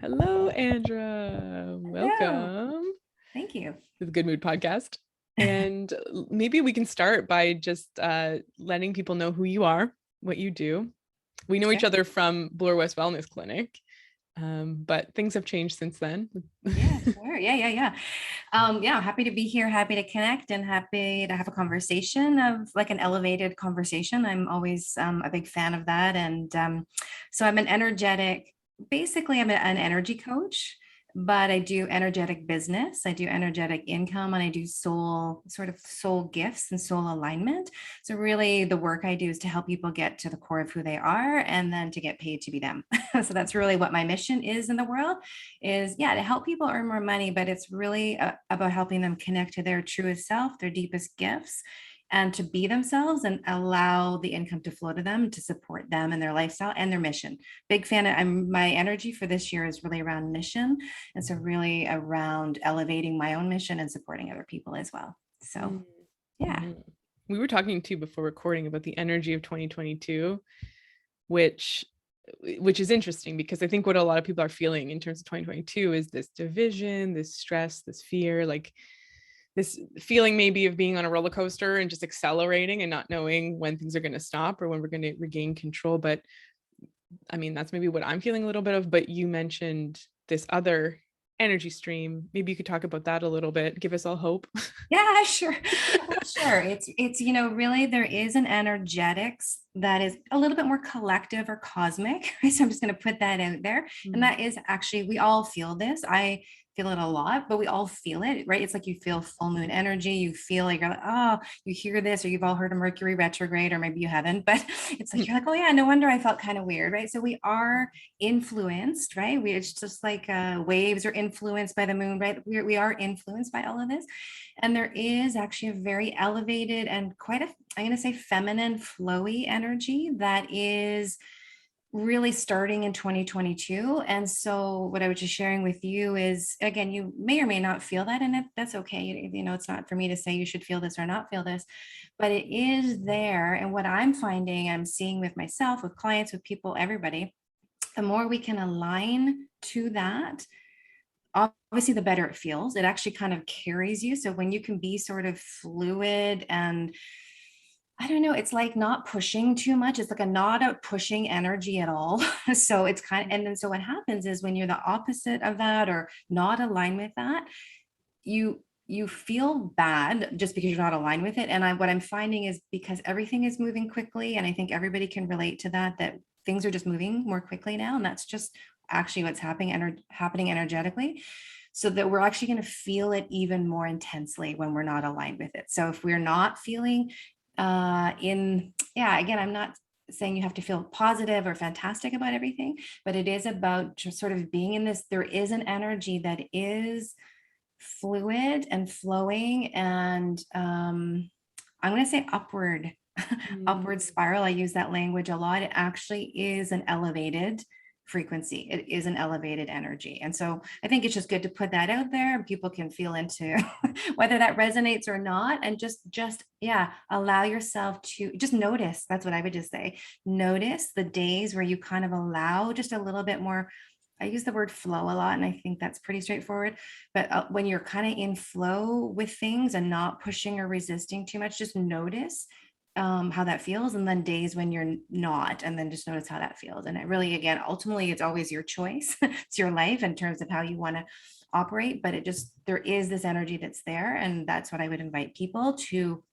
Hello, Andra. Hello. Welcome Thank you. to the Good Mood Podcast. And maybe we can start by just letting people know who you are, what you do. We know each Sure. other from Bloor West Wellness Clinic, but things have changed since then. Yeah, sure. Yeah. Happy to be here, happy to connect, and happy to have a conversation of like an elevated conversation. I'm always a big fan of that. And so I'm an energetic, basically, I'm an energy coach, but I do energetic business, I do energetic income, and I do soul gifts and soul alignment. So really the work I do is to help people get to the core of who they are and then to get paid to be them. So that's really what my mission is in the world is, yeah, to help people earn more money, but it's really about helping them connect to their truest self, their deepest gifts, and to be themselves and allow the income to flow to them to support them and their lifestyle and their mission. Big fan my energy for this year is really around mission, and so really around elevating my own mission and supporting other people as well. So yeah. Mm-hmm. We were talking too before recording about the energy of 2022, which is interesting because I think what a lot of people are feeling in terms of 2022 is this division, this stress, this fear, like this feeling maybe of being on a roller coaster and just accelerating and not knowing when things are going to stop or when we're going to regain control. But I mean, that's maybe what I'm feeling a little bit of, but you mentioned this other energy stream. Maybe you could talk about that a little bit, give us all hope. Yeah, sure. Sure. It's really there is an energetics that is a little bit more collective or cosmic. Right? So I'm just going to put that out there. And Mm. that is actually, we all feel this. I feel it a lot, but we all feel it, right? It's like you feel full moon energy. You feel like you're like, oh, you hear this, or you've all heard of Mercury retrograde, or maybe you haven't, but it's like, you're like, oh yeah, no wonder I felt kind of weird, right? So we are influenced, right? It's just like waves are influenced by the moon, right? We are influenced by all of this. And there is actually a very elevated and quite a, I'm going to say feminine, flowy energy that is really starting in 2022. And so what I was just sharing with you is, again, you may or may not feel that, and that's okay. It's not for me to say you should feel this or not feel this, but it is there. And what I'm finding, I'm seeing with myself, with clients, with people, everybody, the more we can align to that, obviously the better it feels. It actually kind of carries you. So when you can be sort of fluid and, I don't know, it's like not pushing too much. It's like a not a pushing energy at all. So it's kind of, and then so what happens is when you're the opposite of that or not aligned with that, you feel bad just because you're not aligned with it. And what I'm finding is because everything is moving quickly, and I think everybody can relate to that, that things are just moving more quickly now. And that's just actually what's happening energetically, so that we're actually going to feel it even more intensely when we're not aligned with it. So if we're not feeling again, I'm not saying you have to feel positive or fantastic about everything, but it is about just sort of being in this. There is an energy that is fluid and flowing, and I'm going to say upward. Upward Mm. spiral. I use that language a lot. It actually is an elevated frequency. It is an elevated energy. And so I think it's just good to put that out there, and people can feel into whether that resonates or not. And yeah, allow yourself to just notice. That's what I would just say. Notice the days where you kind of allow just a little bit more. I use the word flow a lot, and I think that's pretty straightforward. But when you're kind of in flow with things and not pushing or resisting too much, just notice how that feels. And then days when you're not, and then just notice how that feels. And it really, again, ultimately, it's always your choice. It's your life in terms of how you want to operate. But there is this energy that's there. And that's what I would invite people to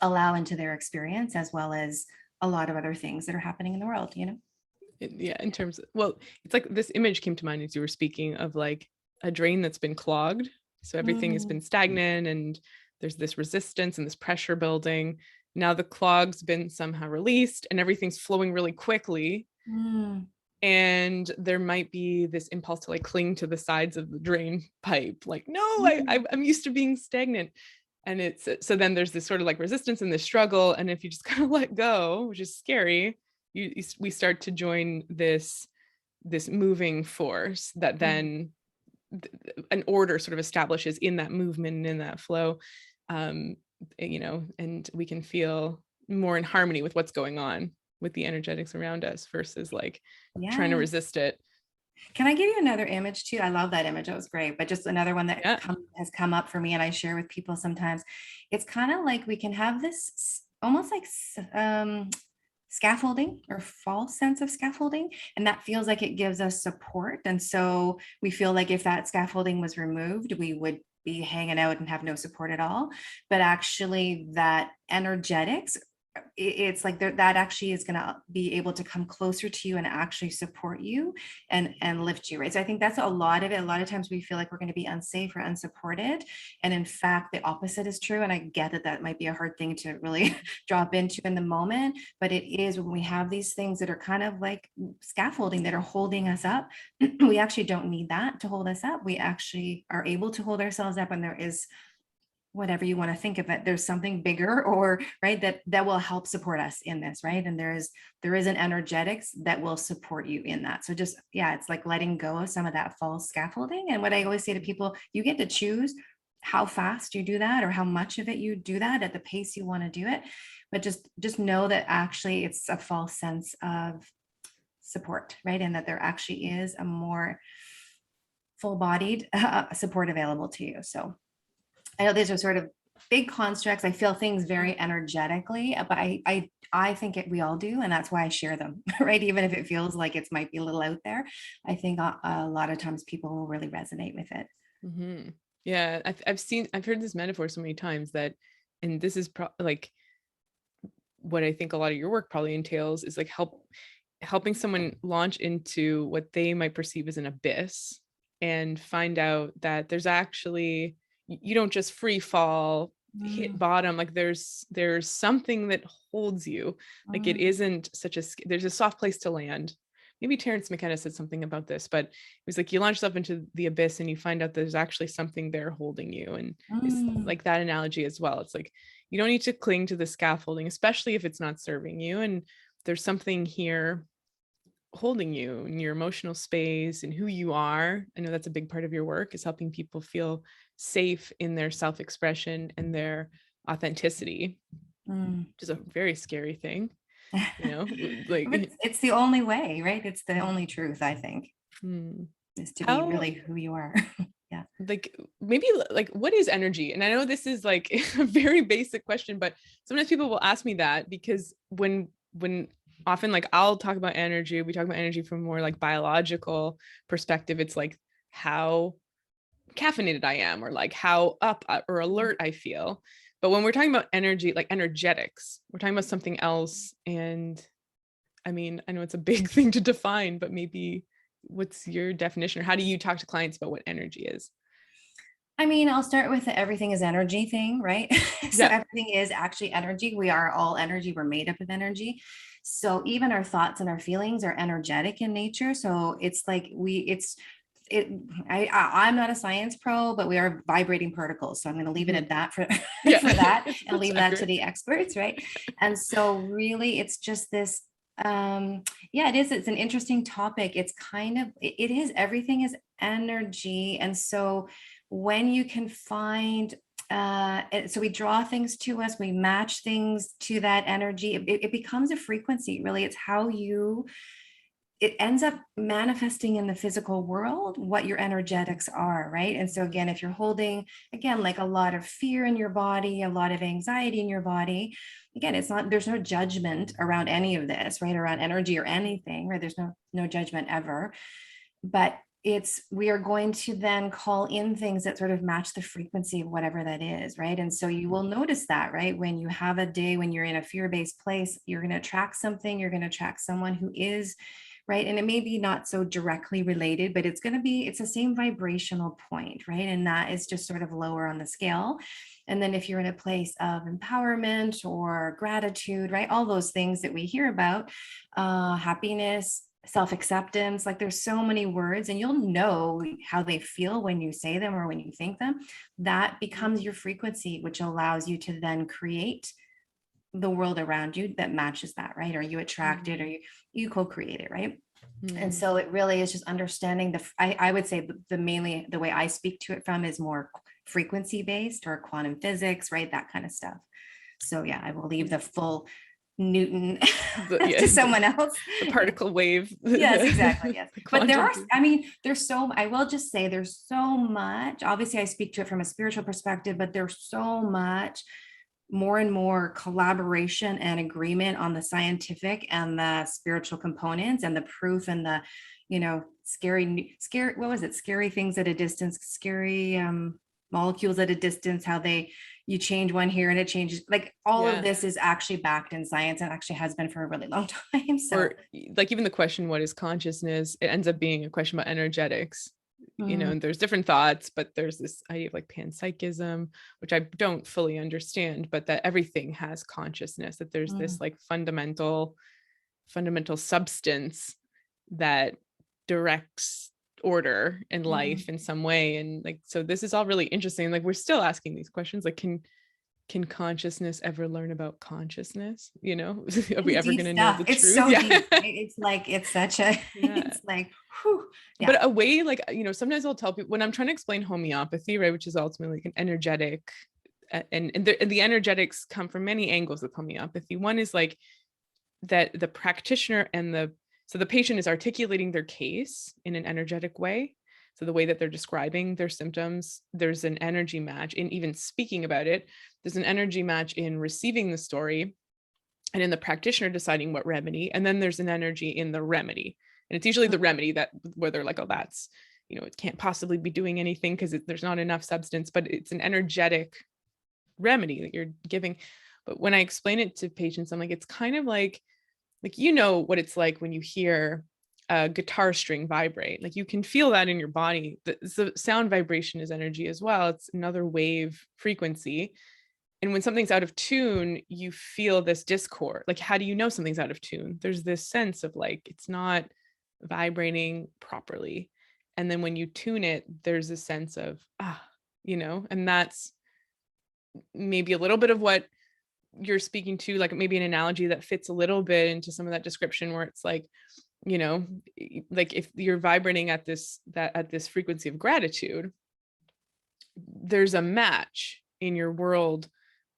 allow into their experience, as well as a lot of other things that are happening in the world. Yeah, in terms of, well, it's like this image came to mind as you were speaking of like a drain that's been clogged. So everything has been stagnant and there's this resistance and this pressure building. Now the clog's been somehow released and everything's flowing really quickly. Mm. And there might be this impulse to like cling to the sides of the drain pipe. Like, no, Mm. I'm used to being stagnant. And it's, so then there's this sort of like resistance and this struggle. And if you just kind of let go, which is scary, we start to join this moving force that then an order sort of establishes in that movement and in that flow, um, and we can feel more in harmony with what's going on with the energetics around us versus like trying to Yeah. resist it. Can I give you another image too? I love that image. That was great. But just another one that Yeah. has come up for me and I share with people sometimes. It's kind of like we can have this almost like scaffolding or false sense of scaffolding. And that feels like it gives us support. And so we feel like if that scaffolding was removed, we would be hanging out and have no support at all. But actually, that energetics, it's like that actually is going to be able to come closer to you and actually support you and lift you, right? So I think that's a lot of it. A lot of times we feel like we're going to be unsafe or unsupported, and in fact the opposite is true. And I get that that might be a hard thing to really drop into in the moment, but it is when we have these things that are kind of like scaffolding that are holding us up. We actually don't need that to hold us up. We actually are able to hold ourselves up, and there is, whatever you want to think of it, there's something bigger, or right, that will help support us in this, right? And there is an energetics that will support you in that. So just, yeah, it's like letting go of some of that false scaffolding. And what I always say to people, you get to choose how fast you do that or how much of it you do that at the pace you want to do it. But just know that actually it's a false sense of support, right? And that there actually is a more full-bodied support available to you. So I know these are sort of big constructs. I feel things very energetically, but I think we all do, and that's why I share them, right? Even if it feels like it might be a little out there, I think a lot of times people will really resonate with it. Mm-hmm. Yeah, I've heard this metaphor so many times that, and this is like what I think a lot of your work probably entails is like helping someone launch into what they might perceive as an abyss and find out that there's actually, you don't just free fall, hit Mm, bottom. Like there's something that holds you. Like it mm, isn't there's a soft place to land. Maybe Terrence McKenna said something about this, but it was like you launch yourself into the abyss and you find out there's actually something there holding you. And it's mm, like that analogy as well. It's like you don't need to cling to the scaffolding, especially if it's not serving you. And there's something here holding you in your emotional space and who you are. I know that's a big part of your work, is helping people feel safe in their self-expression and their authenticity, mm. which is a very scary thing, you know, like But it's the only way, right? It's the only truth, I think, hmm, is to be how, really who you are. Yeah. like maybe like what is energy? And I know this is like a very basic question, but sometimes people will ask me that because when often like I'll talk about energy, we talk about energy from more like biological perspective. It's like how caffeinated I am, or like how up or alert I feel. But when we're talking about energy, like energetics, we're talking about something else. And I mean, I know it's a big thing to define, but maybe what's your definition, or how do you talk to clients about what energy is? I mean, I'll start with the everything is energy thing, right? So Yeah. everything is actually energy. We are all energy. We're made up of energy. So even our thoughts and our feelings are energetic in nature. So it's like it. I'm not a science pro, but we are vibrating particles. So I'm going to leave it Mhm. at that for Yeah. for that and That's leave that to accurate. the experts, right? And so really, it's just this. Yeah, it is. It's an interesting topic. It's kind of it is everything is energy, and so when you can find so we draw things to us, we match things to that energy, it becomes a frequency, really. It's how you, it ends up manifesting in the physical world what your energetics are, right? And so again, if you're holding, again, like a lot of fear in your body, a lot of anxiety in your body, again, it's not, there's no judgment around any of this, right? Around energy or anything, right? There's no judgment ever. But it's, we are going to then call in things that sort of match the frequency of whatever that is, right? And so you will notice that, right? When you have a day when you're in a fear-based place, you're going to attract something, you're going to attract someone who is, right? And it may be not so directly related, but it's going to be, it's the same vibrational point, right? And that is just sort of lower on the scale. And then if you're in a place of empowerment or gratitude, right? All those things that we hear about, happiness, self-acceptance, like there's so many words, and you'll know how they feel when you say them or when you think them. That becomes your frequency, which allows you to then create the world around you that matches that, right? Or you attract it, or you co-create it, right? And Mm-hmm. so it really is just understanding I would say the mainly the way I speak to it from is more frequency based or quantum physics, right? That kind of stuff. So yeah, I will leave the full Newton Yeah, to someone else. the particle wave, Yes, exactly. Yes. the But there quantum are, field. I mean, I will just say there's so much. Obviously, I speak to it from a spiritual perspective, but there's so much more and more collaboration and agreement on the scientific and the spiritual components and the proof and the, scary, what was it? Scary things at a distance, scary molecules at a distance, how you change one here and it changes. Like all of Yeah. this is actually backed in science and actually has been for a really long time. So, Or like even the question, what is consciousness? It ends up being a question about energetics. And there's different thoughts, but there's this idea of like panpsychism, which I don't fully understand, but that everything has consciousness, that there's this like fundamental substance that directs order in life in some way. And like, so this is all really interesting. Like we're still asking these questions, like can consciousness ever learn about consciousness? Are we ever going to know the it's truth? so Yeah. deep. It's like, it's such a, Yeah. it's like, whew, yeah. But a way, like, sometimes I'll tell people when I'm trying to explain homeopathy, right, which is ultimately like an energetic, and the energetics come from many angles of homeopathy. One is like that the practitioner and the patient is articulating their case in an energetic way. So the way that they're describing their symptoms, there's an energy match in even speaking about it. There's an energy match in receiving the story and in the practitioner deciding what remedy. And then there's an energy in the remedy. And it's usually the remedy that where they're like, oh, that's, it can't possibly be doing anything because there's not enough substance, but it's an energetic remedy that you're giving. But when I explain it to patients, I'm like, it's kind of like what it's like when you hear a guitar string vibrate. Like you can feel that in your body. The sound vibration is energy as well. It's another wave frequency. And when something's out of tune, you feel this discord. Like, how do you know something's out of tune? There's this sense of like, it's not vibrating properly. And then when you tune it, there's a sense of, and that's maybe a little bit of what you're speaking to, like maybe an analogy that fits a little bit into some of that description where it's like, like if you're vibrating at this frequency of gratitude, there's a match in your world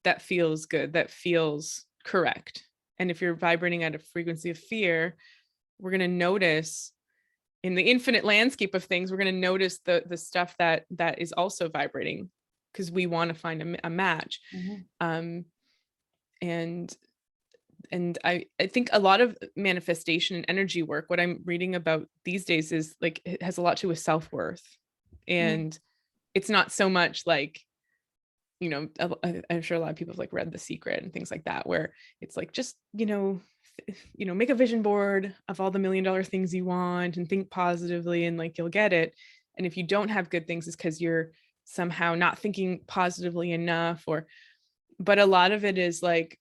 that feels good, that feels correct. And if you're vibrating at a frequency of fear, we're going to notice in the infinite landscape of things, we're going to notice the stuff that is also vibrating because we want to find a match. And I think a lot of manifestation and energy work, what I'm reading about these days is like, it has a lot to do with self-worth. And it's not so much like, I'm sure a lot of people have like read The Secret and things like that, where it's like, just, make a vision board of all the $1 million things you want and think positively and like, you'll get it. And if you don't have good things, it's because you're somehow not thinking positively enough, but a lot of it is like,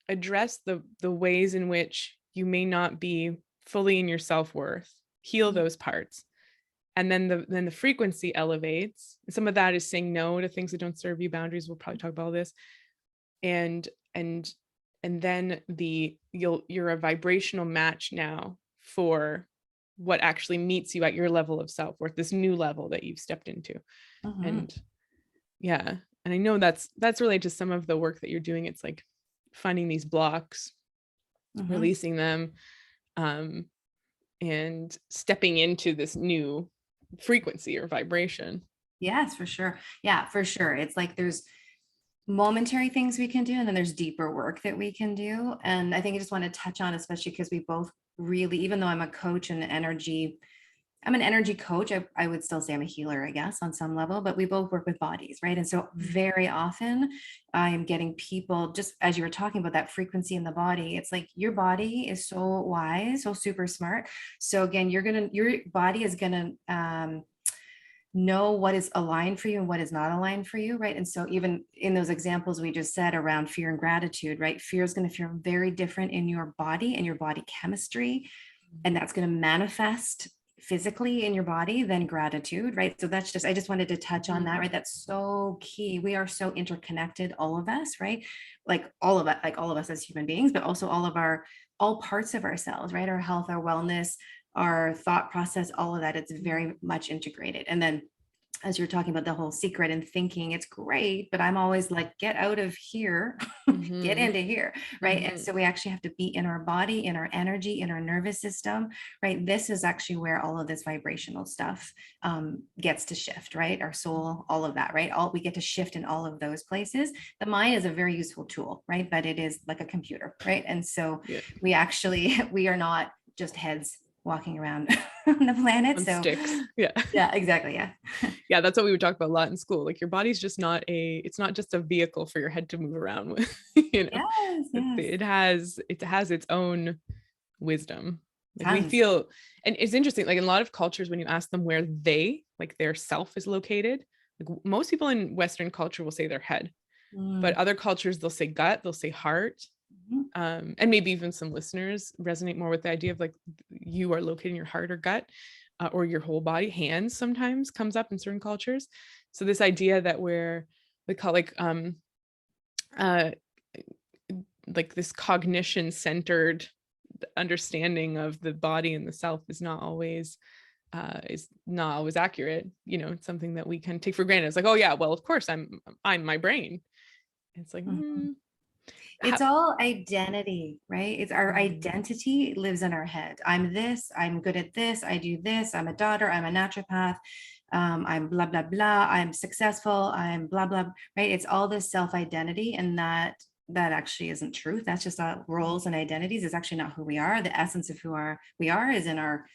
address the ways in which you may not be fully in your self-worth, heal those parts. And then the frequency elevates. Some of that is saying no to things that don't serve you, boundaries. We'll probably talk about all this. And then you're a vibrational match now for what actually meets you at your level of self-worth, this new level that you've stepped into. And yeah. And I know that's related to some of the work that you're doing. It's like finding these blocks, releasing them, and stepping into this new frequency or vibration. Yes, for sure. Yeah, for sure. It's like there's momentary things we can do, and then there's deeper work that we can do. And I think I just want to touch on, especially because we both really, even though I'm a coach and I'm an energy coach, I would still say I'm a healer, I guess, on some level, but we both work with bodies, right? And so very often I am getting people, just as you were talking about that frequency in the body, it's like your body is so wise, so super smart. So again, your body is going to know what is aligned for you and what is not aligned for you, right? And so even in those examples we just said around fear and gratitude, right? Fear is going to feel very different in your body and your body chemistry, and that's going to manifest physically in your body than gratitude, right? So I just wanted to touch on that, right? That's so key. We are so interconnected, all of us, right? Like all of us as human beings, but also all parts of ourselves, right? Our health, our wellness, our thought process, all of that, it's very much integrated. And then as you're talking about the whole secret and thinking, it's great, but I'm always like, get out of here, get Mm-hmm. into here, right? And Mm-hmm. so we actually have to be in our body, in our energy, in our nervous system, right? This is actually where all of this vibrational stuff gets to shift, right? Our soul, all of that, right? All we get to shift in all of those places. The mind is a very useful tool, right? But it is like a computer, right? And so Yeah. we actually, we are not just heads walking around on the planet. On So sticks. Yeah. yeah, exactly. Yeah. Yeah, that's what we would talk about a lot in school. Like your body's just not it's not just a vehicle for your head to move around with. Yes, yes. It has its own wisdom. Like we Tons. feel, and it's interesting, like in a lot of cultures, when you ask them where like their self is located, like most people in Western culture will say their head, but Mm, other cultures, they'll say gut, they'll say heart. mhm, And maybe even some listeners resonate more with the idea of like you are located in your heart or gut, or your whole body. Hands sometimes comes up in certain cultures. So this idea that we call uh like this cognition centered understanding of the body and the self is not always accurate. It's something that we can take for granted. It's like, oh yeah, well, of course I'm my brain. It's like, mhm. how, It's all identity, right? It's our mm, identity lives in our head. I'm this, I'm good at this, I do this, I'm a daughter, I'm a naturopath, I'm blah, blah, blah, I'm successful, I'm blah, blah, right? It's all this self-identity, and that actually isn't truth. That's just roles and identities. It's actually not who we are. The essence of we are is in our,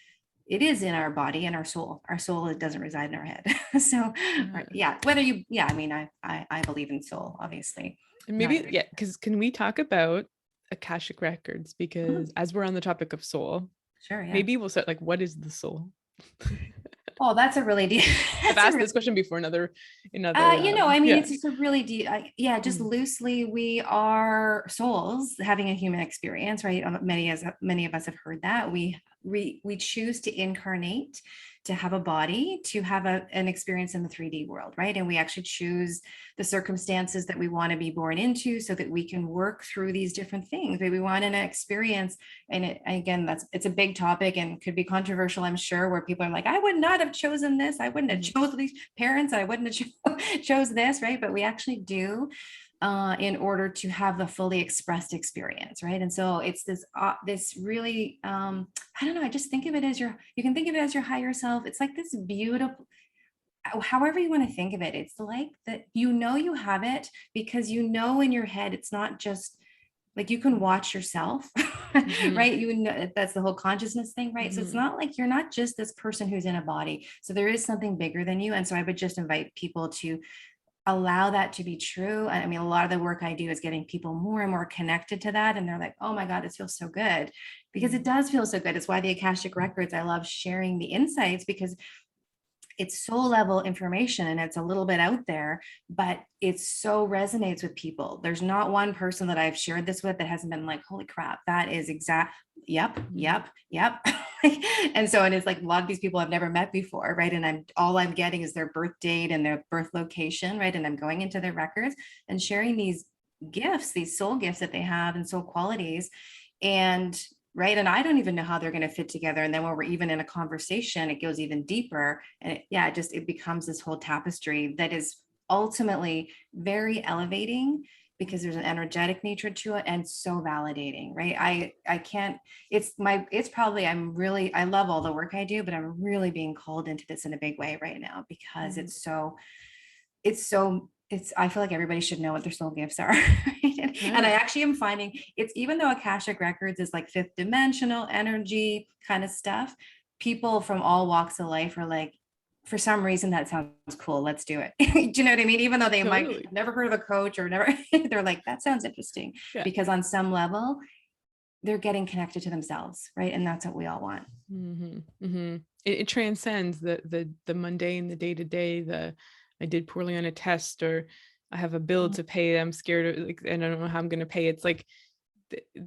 it is in our body and our soul. Our soul, it doesn't reside in our head. So yeah. yeah, whether you, yeah, I mean, I believe in soul, obviously. And Not maybe, every, yeah, because can we talk about Akashic records? Mhm. Because as we're on the topic of soul, Sure, yeah. maybe we'll start like, what is the soul? Oh, that's a really deep, I've that's a asked really, this question before, another I mean, yeah. it's just a really deep, yeah, just Mm, loosely, we are souls having a human experience, right? Many of us have heard that. We choose to incarnate, to have a body, to have an experience in the 3D world, right? And we actually choose the circumstances that we want to be born into so that we can work through these different things that we want in an experience. And again, it's a big topic and could be controversial, I'm sure, where people are like, I would not have chosen this, I wouldn't have mhm, chosen these parents, I wouldn't have chose this, right? But we actually do, in order to have the fully expressed experience, right? And so it's this really, I don't know, I just think of it as you can think of it as your higher self. It's like this beautiful, however you want to think of it, it's like that, you have it because in your head it's not just like you can watch yourself, mhm, right? You know, that's the whole consciousness thing, right? So it's mhm, not like you're not just this person who's in a body. So there is something bigger than you. And so I would just invite people to allow that to be true. I mean, a lot of the work I do is getting people more and more connected to that. And they're like, oh my God, this feels so good, because it mhm, does feel so good. It's why the Akashic Records, I love sharing the insights, because it's soul level information and it's a little bit out there, but it so resonates with people. There's not one person that I've shared this with that hasn't been like, holy crap, that is exact. Yep, mhm, yep, yep. And so, and it's like a lot of these people I've never met before, right? And all I'm getting is their birth date and their birth location, right? And I'm going into their records and sharing these gifts, these soul gifts that they have and soul qualities. And right, and I don't even know how they're going to fit together. And then when we're even in a conversation, it goes even deeper, and it becomes this whole tapestry that is ultimately very elevating, because there's an energetic nature to it and so validating, right? I can't, it's probably, I love all the work I do, but I'm really being called into this in a big way right now, because mhm. it's I feel like everybody should know what their soul gifts are. Right? And I Yeah, actually am finding, it's, even though Akashic Records is like fifth dimensional energy kind of stuff, people from all walks of life are like, for some reason that sounds cool, let's do it. Do you know what I mean? Even though they might totally. have never heard of a coach or never, they're like, that sounds interesting, Yeah. because on some level they're getting connected to themselves, right? And that's what we all want. Hmm. Hmm. It transcends the mundane, the day to day, I did poorly on a test, or I have a bill to pay, I'm scared of, like, and I don't know how I'm going to pay. It's like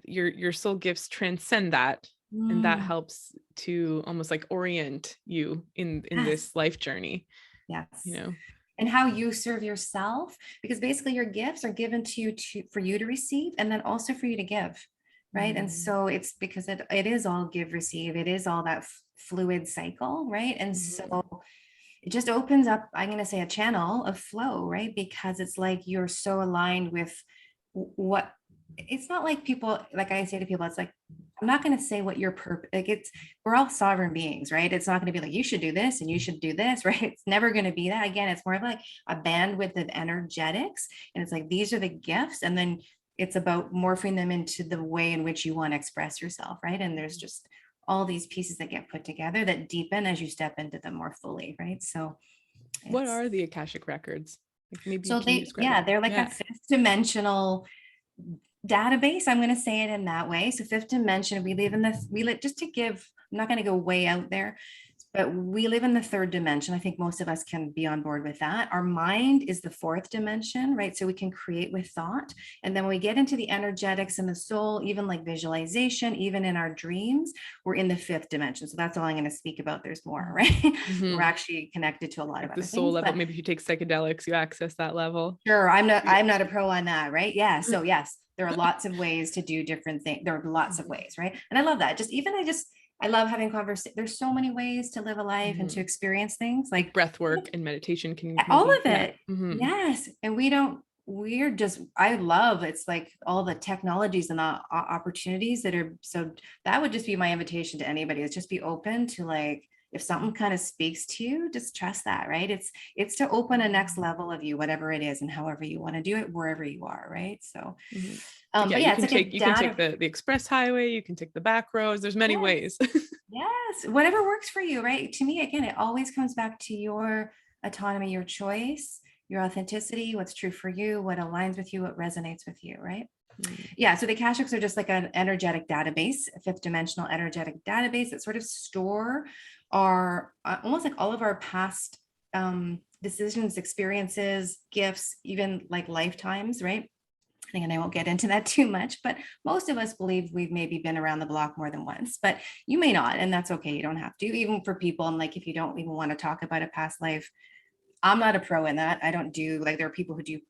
your soul gifts transcend that, and that Mm, helps to almost like orient you in yes, this life journey, you yes. know. And how you serve yourself, because basically your gifts are given to you for you to receive, and then also for you to give, right? And Mhm, so it's because it is all give receive, it is all that fluid cycle, right? And mhm, so it just opens up, I'm going to say, a channel of flow, right? Because it's like you're so aligned with what, it's not like people, like I say to people, it's like, I'm not going to say what your purpose, like it's, we're all sovereign beings, right? It's not going to be like, you should do this and you should do this, right? It's never going to be that. Again, it's more of like a bandwidth of energetics. And it's like, these are the gifts. And then it's about morphing them into the way in which you want to express yourself, right? And there's just all these pieces that get put together that deepen as you step into them more fully, right? So What it's, are the Akashic records? Like maybe so can you they, describe yeah, it? they're like a Yeah. fifth dimensional database. I'm going to say it in that way. So fifth dimension, we live in this, we live, just to give, I'm not going to go way out there, but we live in the third dimension. I think most of us can be on board with that. Our mind is the fourth dimension, right? So we can create with thought. And then when we get into the energetics and the soul, even like visualization, even in our dreams, we're in the fifth dimension. So that's all I'm going to speak about. There's more, right? We're actually connected to a lot of Like the other soul things. level. But Maybe if you take psychedelics, you access that level. sure, Yeah. I'm not a pro on that, right? Yeah. So yes, there are lots of ways to do different things. There are lots of ways, right? And I love that. I love having conversations. There's so many ways to live a life and to experience things Like breath work and meditation can all maybe, of yeah. it. Yes. And we're just, I love, it's like all the technologies and the opportunities that are, so that would just be my invitation to anybody, is just be open to, like, if something kind of speaks to you, just trust that, right? It's to open a next level of you, whatever it is, and however you want to do it, wherever you are, right? So Like, yeah, but yeah, it's like a you can take data. the express highway, you can take the back roads. There's many Yes. ways. Yes, whatever works for you, right? To me, again, it always comes back to your autonomy, your choice, your authenticity, what's true for you, what aligns with you, what resonates with you, right? Yeah, so the Akashics are just like an energetic database, a fifth dimensional energetic database that sort of store our almost like all of our past decisions, experiences, gifts, even like lifetimes, right? And I won't get into that too much, but most of us believe we've maybe been around the block more than once, but you may not, and that's okay. You don't have to. Even for people, I'm like, if you don't even want to talk about a past life, I'm not a pro in that. I don't do, like, there are people who do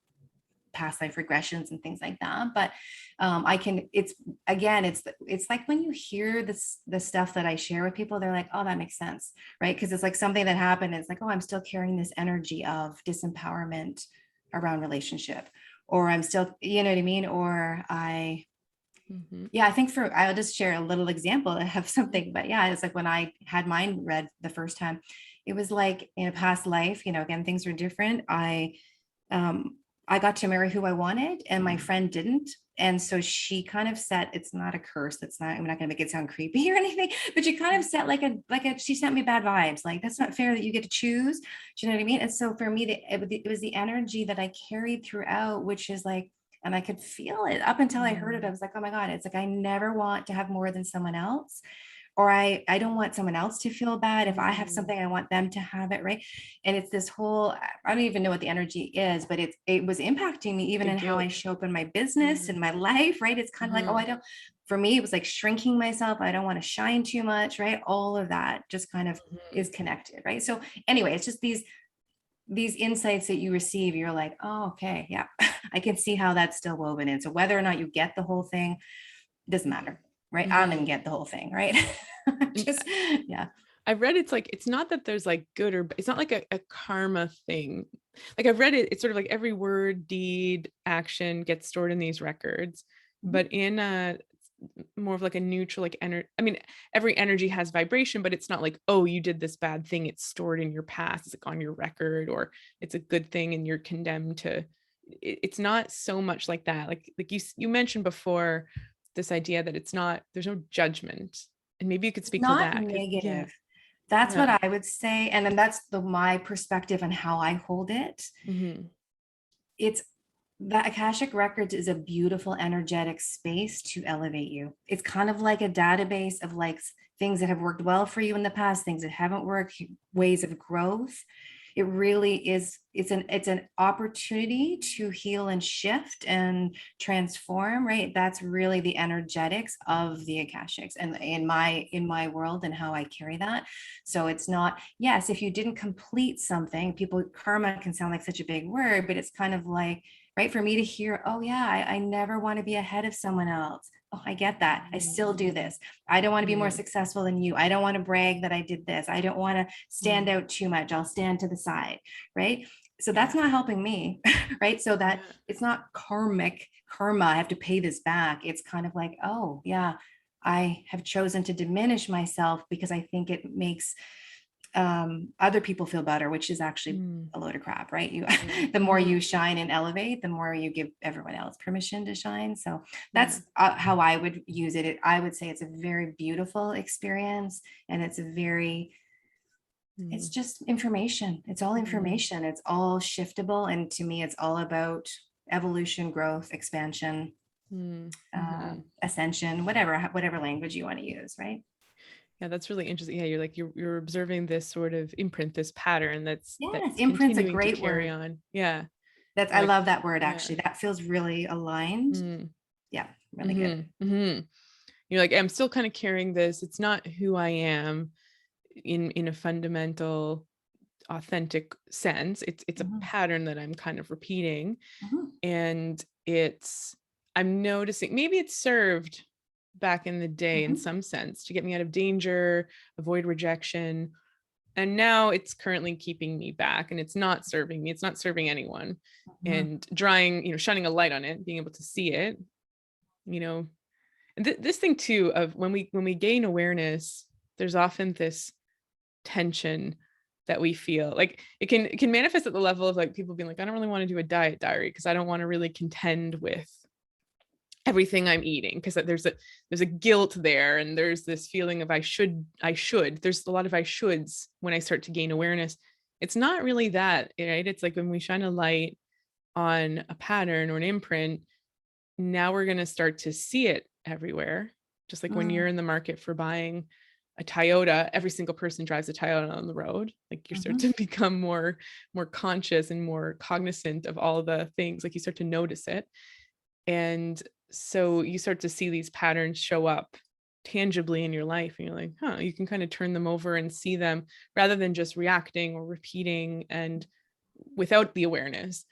past life regressions and things like that, but I can, it's, again, it's like when you hear the stuff that I share with people, they're like, oh, that makes sense, right? Because it's like something that happened, it's like, oh, I'm still carrying this energy of disempowerment around relationship, or I'm still, you know what I mean? Or yeah, I think I'll just share a little example. I have something, but yeah, it's like when I had mine read the first time, it was like in a past life, again, things are different. Um, I got to marry who I wanted and my friend didn't. And so she kind of set, it's not a curse. I'm not going to make it sound creepy or anything, but she kind of set she sent me bad vibes. Like, that's not fair that you get to choose. Do you know what I mean? And so for me, it was the energy that I carried throughout, which is like, and I could feel it up until I heard it. I was like, oh my God, it's like, I never want to have more than someone else, or I don't want someone else to feel bad. If I have something, I want them to have it, right? And it's this whole, I don't even know what the energy is, but it was impacting me even The in how I guilt. show up in my business and my life, right? It's kind of like, oh, I don't, for me, it was like shrinking myself. I don't want to shine too much, right? All of that just kind of is connected, right? So anyway, it's just these insights that you receive, you're like, oh, okay, yeah, I can see how that's still woven in. So whether or not you get the whole thing doesn't matter, right? I don't even get the whole thing, right? Just, yeah. I've read it's not that there's like good or it's not like a karma thing. Like I've read it, it's sort of like every word, deed, action gets stored in these records, but in a more of like a neutral, like energy. I mean, every energy has vibration, but it's not like, oh, you did this bad thing, it's stored in your past, it's like on your record, or it's a good thing and you're condemned to. It's not so much like that. Like you mentioned before, this idea that there's no judgment, and maybe you could speak to Not that because yeah. negative. That's Yeah. what I would say. And then that's my perspective and how I hold it. It's the Akashic Records is a beautiful energetic space to elevate you. It's kind of like a database of like things that have worked well for you in the past, things that haven't worked, ways of growth. It really is, it's an opportunity to heal and shift and transform, right? That's really the energetics of the Akashics and in my world and how I carry that. So it's not, yes, if you didn't complete something, karma can sound like such a big word, but it's kind of like, right, for me to hear, oh yeah, I never want to be ahead of someone else. Oh, I get that. I still do this. I don't want to be more successful than you. I don't want to brag that I did this. I don't want to stand out too much. I'll stand to the side. Right. So that's not helping me. Right. So that it's not karma. I have to pay this back. It's kind of like, oh, yeah, I have chosen to diminish myself because I think it makes other people feel better, which is actually a load of crap, right? You, the more you shine and elevate, the more you give everyone else permission to shine. So that's how I would use it. I would say it's a very beautiful experience, and it's a very, it's just information. It's all information. It's all shiftable, and to me, it's all about evolution, growth, expansion, ascension, whatever language you want to use, right? Yeah, that's really interesting. Yeah, you're like you're observing this sort of imprint, this pattern that's imprint's a continuing to great carry word. on. Yeah. That's, I love that word, actually. That feels really aligned. Mm. Yeah, really good. You're like, I'm still kind of carrying this. It's not who I am in a fundamental, authentic sense. It's a pattern that I'm kind of repeating. And I'm noticing maybe it's served back in the day in some sense to get me out of danger, avoid rejection. And now it's currently keeping me back, and it's not serving me. It's not serving anyone. And shining a light on it, being able to see it, and this thing too of when we gain awareness, there's often this tension that we feel. Like it can manifest at the level of like people being like, I don't really want to do a diet diary because I don't want to really contend with everything I'm eating, because there's a guilt there, and there's this feeling of I should. There's a lot of I shoulds when I start to gain awareness. It's not really that, right? It's like when we shine a light on a pattern or an imprint, now we're going to start to see it everywhere. Just like when you're in the market for buying a Toyota, every single person drives a Toyota on the road. Like you start to become more conscious and more cognizant of all the things. Like you start to notice it. And so you start to see these patterns show up tangibly in your life, and you're like, you can kind of turn them over and see them rather than just reacting or repeating and without the awareness.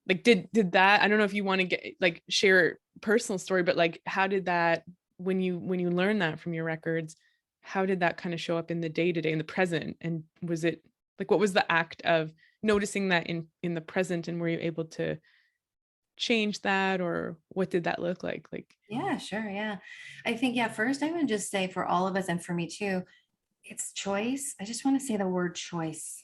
Like did that, I don't know if you want to share personal story, but like how did that, when you learn that from your records, how did that kind of show up in the day-to-day, in the present? And was it like, what was the act of noticing that in the present, and were you able to change that, or what did that look like? Yeah, sure. Yeah. I think, first I would just say for all of us, and for me too, it's choice. I just want to say the word choice.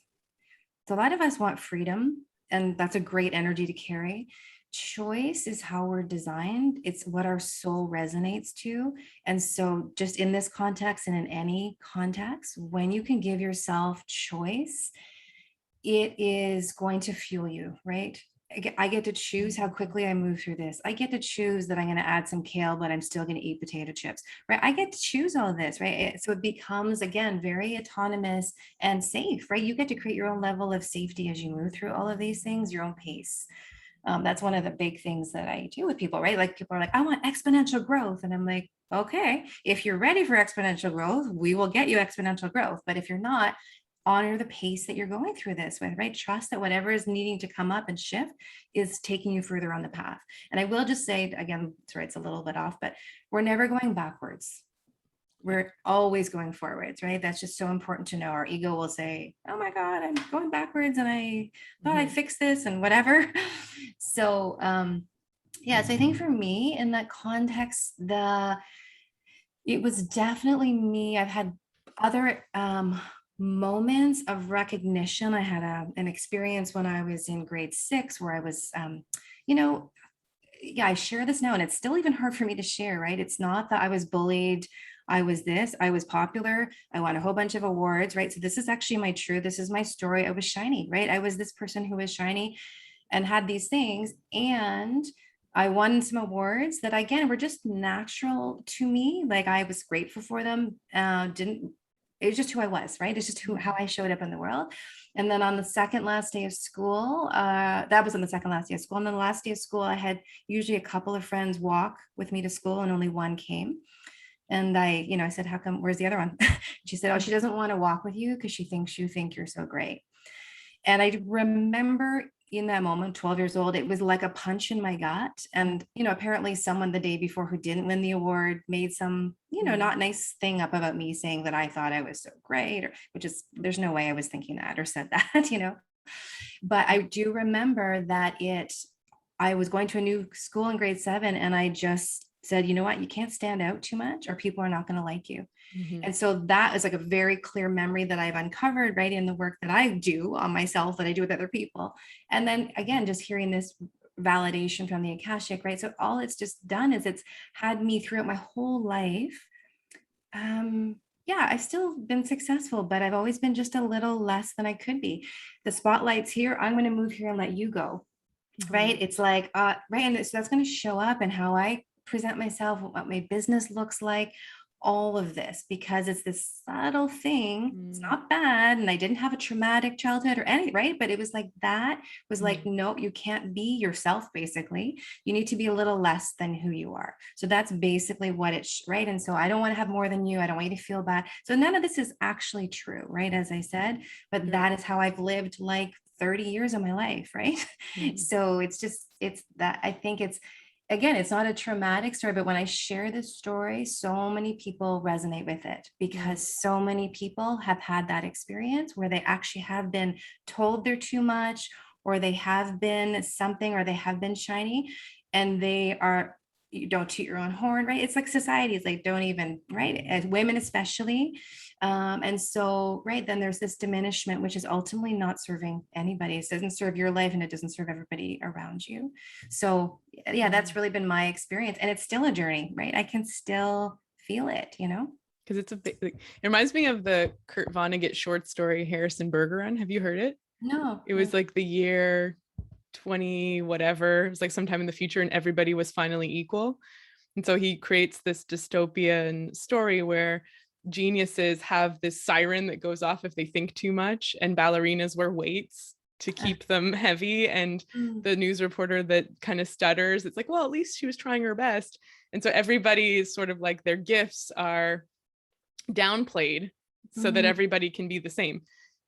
So a lot of us want freedom, and that's a great energy to carry. Choice is how we're designed. It's what our soul resonates to. And so just in this context and in any context, when you can give yourself choice, it is going to fuel you, right? I get to choose how quickly I move through this. I get to choose that I'm going to add some kale, but I'm still going to eat potato chips, right? I get to choose all of this, right? So it becomes, again, very autonomous and safe, right? You get to create your own level of safety as you move through all of these things, your own pace. That's one of the big things that I do with people, right? Like people are like, I want exponential growth. And I'm like, okay, if you're ready for exponential growth, we will get you exponential growth. But if you're not, honor the pace that you're going through this with, right? Trust that whatever is needing to come up and shift is taking you further on the path. And I will just say again, sorry, it's a little bit off, but we're never going backwards. We're always going forwards, right? That's just so important to know. Our ego will say, oh my God, I'm going backwards and I thought I fixed this and whatever. So, so I think for me in that context, it was definitely me. I've had other, moments of recognition. I had an experience when I was in grade 6 where I was, I share this now and it's still even hard for me to share, right? It's not that I was bullied. I was popular. I won a whole bunch of awards, right? So this is actually this is my story. I was shiny, right? I was this person who was shiny and had these things. And I won some awards that again, were just natural to me. Like I was grateful for them. It was just who I was, right? It's just how I showed up in the world. And then on the second last day of school, that was on the second last day of school. And then the last day of school, I had usually a couple of friends walk with me to school and only one came. And I said, how come, where's the other one? She said, oh, she doesn't want to walk with you because she thinks you think you're so great. And I remember in that moment, 12 years old, it was like a punch in my gut. And, apparently someone the day before who didn't win the award made some, not nice thing up about me, saying that I thought I was so great, or which is, there's no way I was thinking that or said that. But I do remember that I was going to a new school in grade 7, and I just said, you know what, you can't stand out too much or people are not going to like you. Mhm. And so that is like a very clear memory that I've uncovered, right, in the work that I do on myself, that I do with other people. And then again, just hearing this validation from the Akashic, right? So all it's just done is it's had me throughout my whole life. Yeah, I've still been successful, but I've always been just a little less than I could be. The spotlight's here. I'm going to move here and let you go. Right. Mhm. It's like, right. And so that's going to show up in how I present myself, what my business looks like, all of this, because it's this subtle thing. It's Mm. not bad. And I didn't have a traumatic childhood or any, right. But it was like, that was like, Mhm. nope, you can't be yourself. Basically, you need to be a little less than who you are. So that's basically what it's right. And so I don't want to have more than you. I don't want you to feel bad. So none of this is actually true. Right. As I said, but Right. that is how I've lived like 30 years of my life, right? Mhm. So it's that I think again, it's not a traumatic story, but when I share this story, so many people resonate with it, Yeah. because so many people have had that experience where they actually have been told they're too much, or they have been something, or they have been shiny, and they are, you don't toot your own horn, right? It's like society is like, don't even, right? As women especially, and so, right, then there's this diminishment, which is ultimately not serving anybody. It doesn't serve your life and it doesn't serve everybody around you. So, yeah, that's Mhm. really been my experience. And it's still a journey, right? I can still feel it. Because it's a big, like, it reminds me of the Kurt Vonnegut short story Harrison Burger Run. Have you heard it? No, It was no. like the year 20 whatever. It was like sometime in the future, and everybody was finally equal. And so he creates this dystopian story where geniuses have this siren that goes off if they think too much, and ballerinas wear weights to keep them heavy. And Mm, the news reporter that kind of stutters, it's like, well, at least she was trying her best. And so everybody is sort of like, their gifts are downplayed so that mm, everybody can be the same.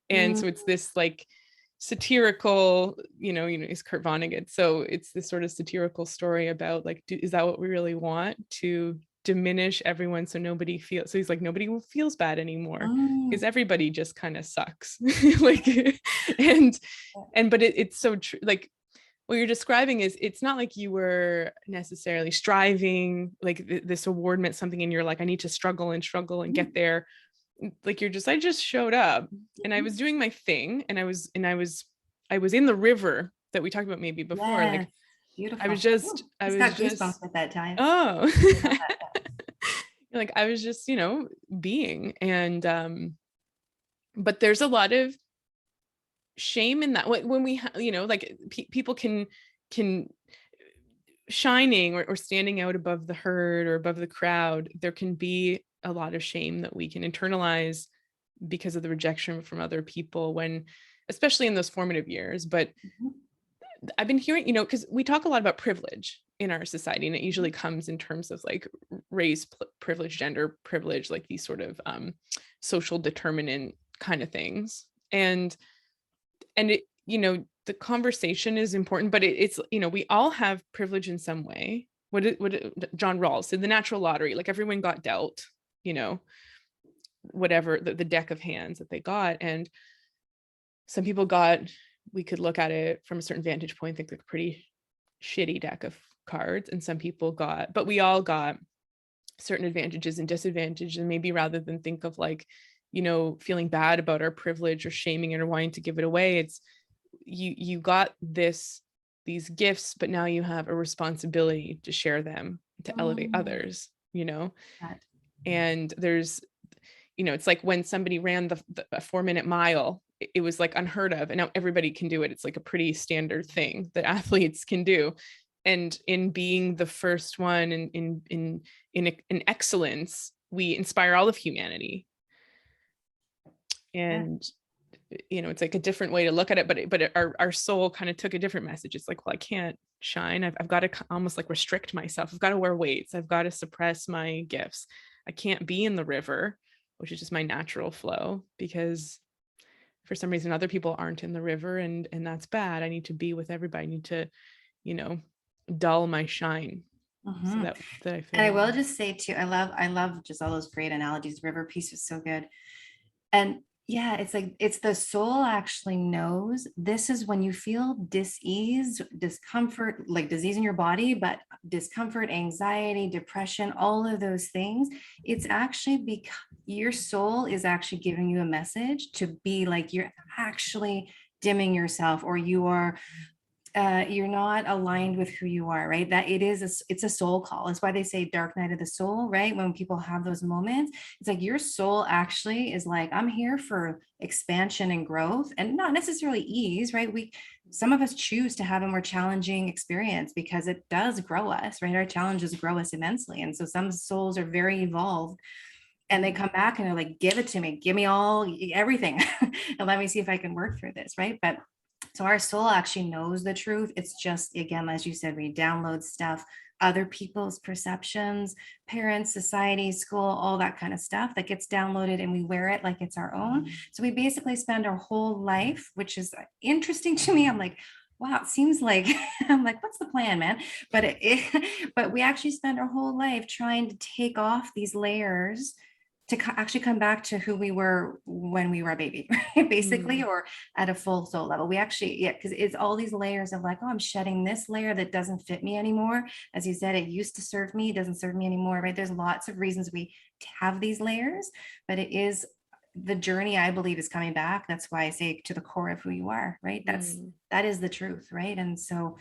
And mm, so it's this like satirical, is Kurt Vonnegut. So it's this sort of satirical story about like, is that what we really want, to diminish everyone so nobody feels, so he's like, nobody feels bad anymore because mm. everybody just kind of sucks. Like, and but it's so true. Like, what you're describing is, it's not like you were necessarily striving, like this award meant something and you're like, I need to struggle and get there. Like, I just showed up and I was doing my thing, and I was in the river that we talked about maybe before. Like, Yes, beautiful. Ooh, I just was got goosebumps just at that time. oh I love that. like, I was just, being. And but there's a lot of shame in that when we like people can shining, or standing out above the herd or above the crowd, there can be a lot of shame that we can internalize because of the rejection from other people, when, especially in those formative years. But Mhm, I've been hearing, because we talk a lot about privilege in our society, and it mhm, usually comes in terms of like race privilege, gender privilege, like these sort of social determinant kind of things. And it, the conversation is important, but it's, we all have privilege in some way. John Rawls said, the natural lottery, like everyone got dealt, you know whatever the deck of hands that they got. And some people got, we could look at it from a certain vantage point, think like a pretty shitty deck of cards. And some people got, but we all got certain advantages and disadvantages. And maybe rather than think of like, feeling bad about our privilege or shaming it or wanting to give it away, it's, you got these gifts, but now you have a responsibility to share them, to elevate mm, others. that. And there's, it's like when somebody ran a 4-minute mile, it was like unheard of, and now everybody can do it. It's like a pretty standard thing that athletes can do. And in being the first one in excellence, we inspire all of humanity. Yeah. And it's like a different way to look at it, but our soul kind of took a different message. It's like, well, I can't shine. I've got to almost like restrict myself. I've got to wear weights. I've got to suppress my gifts. I can't be in the river, which is just my natural flow, because for some reason other people aren't in the river, and that's bad. I need to be with everybody. I need to, you know, dull my shine so Mhm. that I feel And I more. will just say too, I love just all those great analogies. River piece was so good. And yeah, it's like it's the soul actually knows this is when you feel dis-ease, discomfort, like disease in your body, but discomfort, anxiety, depression, all of those things. It's actually because your soul is actually giving you a message to be like you're actually dimming yourself, or you're not aligned with who you are, right? That it's a soul call. That's why they say dark night of the soul, right? When people have those moments, it's like your soul actually is like, I'm here for expansion and growth, and not necessarily ease, right? Some of us choose to have a more challenging experience because it does grow us, right? Our challenges grow us immensely. And so some souls are very evolved, and they come back and they're like, give it to me, give me all everything and let me see if I can work through this, right? But so our soul actually knows the truth. It's just, again, as you said, we download stuff, other people's perceptions, parents, society, school, all that kind of stuff that gets downloaded, and we wear it like it's our own. So we basically spend our whole life, which is interesting to me. I'm like, wow, it seems like I'm like, what's the plan, man? But we actually spend our whole life trying to take off these layers to actually come back to who we were when we were a baby, right? Basically, Mm. or at a full soul level. We actually, yeah, because it's all these layers of like, oh, I'm shedding this layer that doesn't fit me anymore. As you said, it used to serve me, it doesn't serve me anymore, right? There's lots of reasons we have these layers, but it is the journey, I believe, is coming back. That's why I say to the core of who you are, right? Mm. That is the truth, right? And so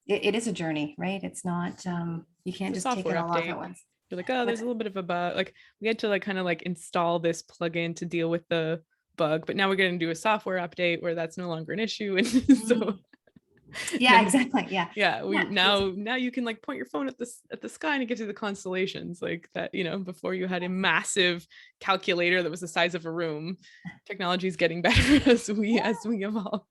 it is a journey, right? It's not, you It's can't a just take it software all off at update. once. You're like, oh, there's What's a little bit of a bug. Like we had to like kind of like install this plugin to deal with the bug, but now we're going to do a software update where that's no longer an issue. And so Yeah, now, exactly. Yeah. yeah, Yeah. we now you can like point your phone at the sky and it gives you the constellations like that. You know, before you had a massive calculator that was the size of a room. Technology is getting better as we evolve.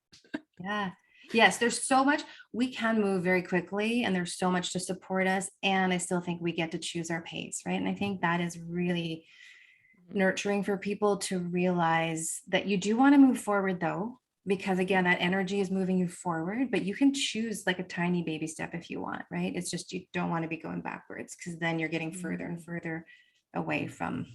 Yeah. Yes, there's so much. We can move very quickly, and there's so much to support us. And I still think we get to choose our pace, right? And I think that is really nurturing for people to realize that you do want to move forward, though, because again, that energy is moving you forward, but you can choose like a tiny baby step if you want, right? It's just you don't want to be going backwards, because then you're getting further and further away from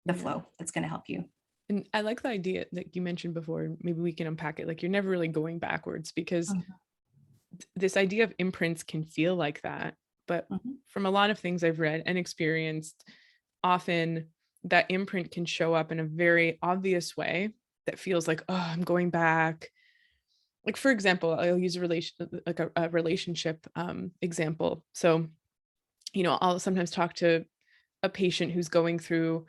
the Yeah. flow that's going to help you. And I like the idea that you mentioned before. Maybe we can unpack it. Like you're never really going backwards because Mhm, this idea of imprints can feel like that. But mhm, from a lot of things I've read and experienced, often that imprint can show up in a very obvious way that feels like, oh, I'm going back. Like, for example, I'll use a relationship example. So, you know, I'll sometimes talk to a patient who's going through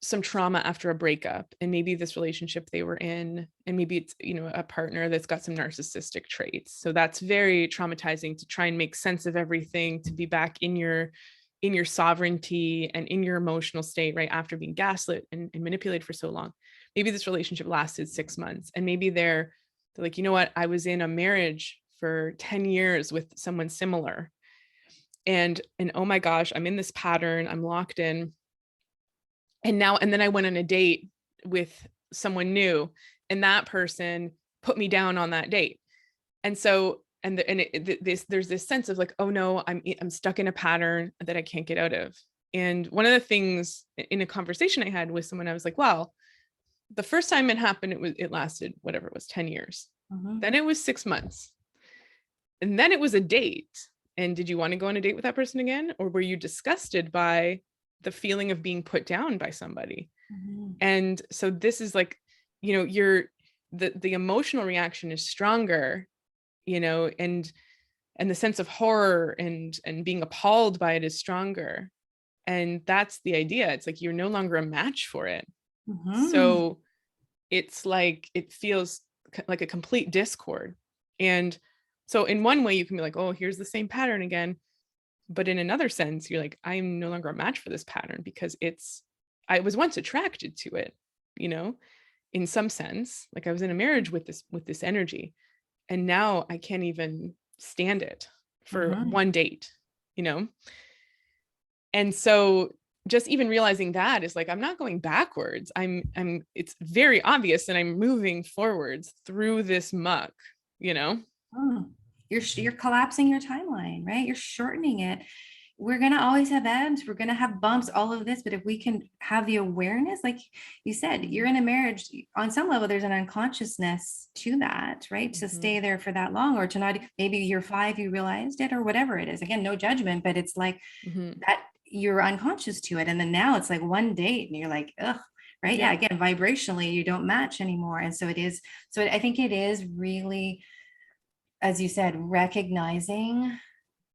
some trauma after a breakup, and maybe this relationship they were in, and maybe it's, you know, a partner that's got some narcissistic traits, so that's very traumatizing to try and make sense of everything, to be back in your sovereignty and in your emotional state right after being gaslit and manipulated for so long. Maybe this relationship lasted 6 months, and maybe they're like, you know what, I was in a marriage for 10 years with someone similar, and oh my gosh, I'm in this pattern, I'm locked in. And then I went on a date with someone new, and that person put me down on that date. And so, there's this sense of like, oh no, I'm stuck in a pattern that I can't get out of. And one of the things in a conversation I had with someone, I was like, well, the first time it happened, it lasted whatever it was, 10 years. mhm. Then it was 6 months. And then it was a date. And did you want to go on a date with that person again? Or were you disgusted by the feeling of being put down by somebody? Mhm. And so this is like, you know, the emotional reaction is stronger, you know, and the sense of horror and being appalled by it is stronger. And that's the idea. It's like you're no longer a match for it. Mhm. So it's like it feels like a complete discord. And so in one way you can be like, oh, here's the same pattern again. But in another sense, you're like, I'm no longer a match for this pattern because I was once attracted to it, you know, in some sense. Like I was in a marriage with this energy, and now I can't even stand it for Mhm. one date, you know. And so just even realizing that is like, I'm not going backwards. It's very obvious that I'm moving forwards through this muck, you know? Mm. You're collapsing your timeline, right? You're shortening it. We're going to always have ebbs. We're going to have bumps, all of this. But if we can have the awareness, like you said, you're in a marriage, on some level, there's an unconsciousness to that, right? To stay there for that long, or to not, maybe year 5, you realized it, or whatever it is. Again, no judgment, but it's like that you're unconscious to it. And then now it's like one date and you're like, ugh, right? Yeah. Again, vibrationally, you don't match anymore. And so it is. So I think it is really, as you said, recognizing,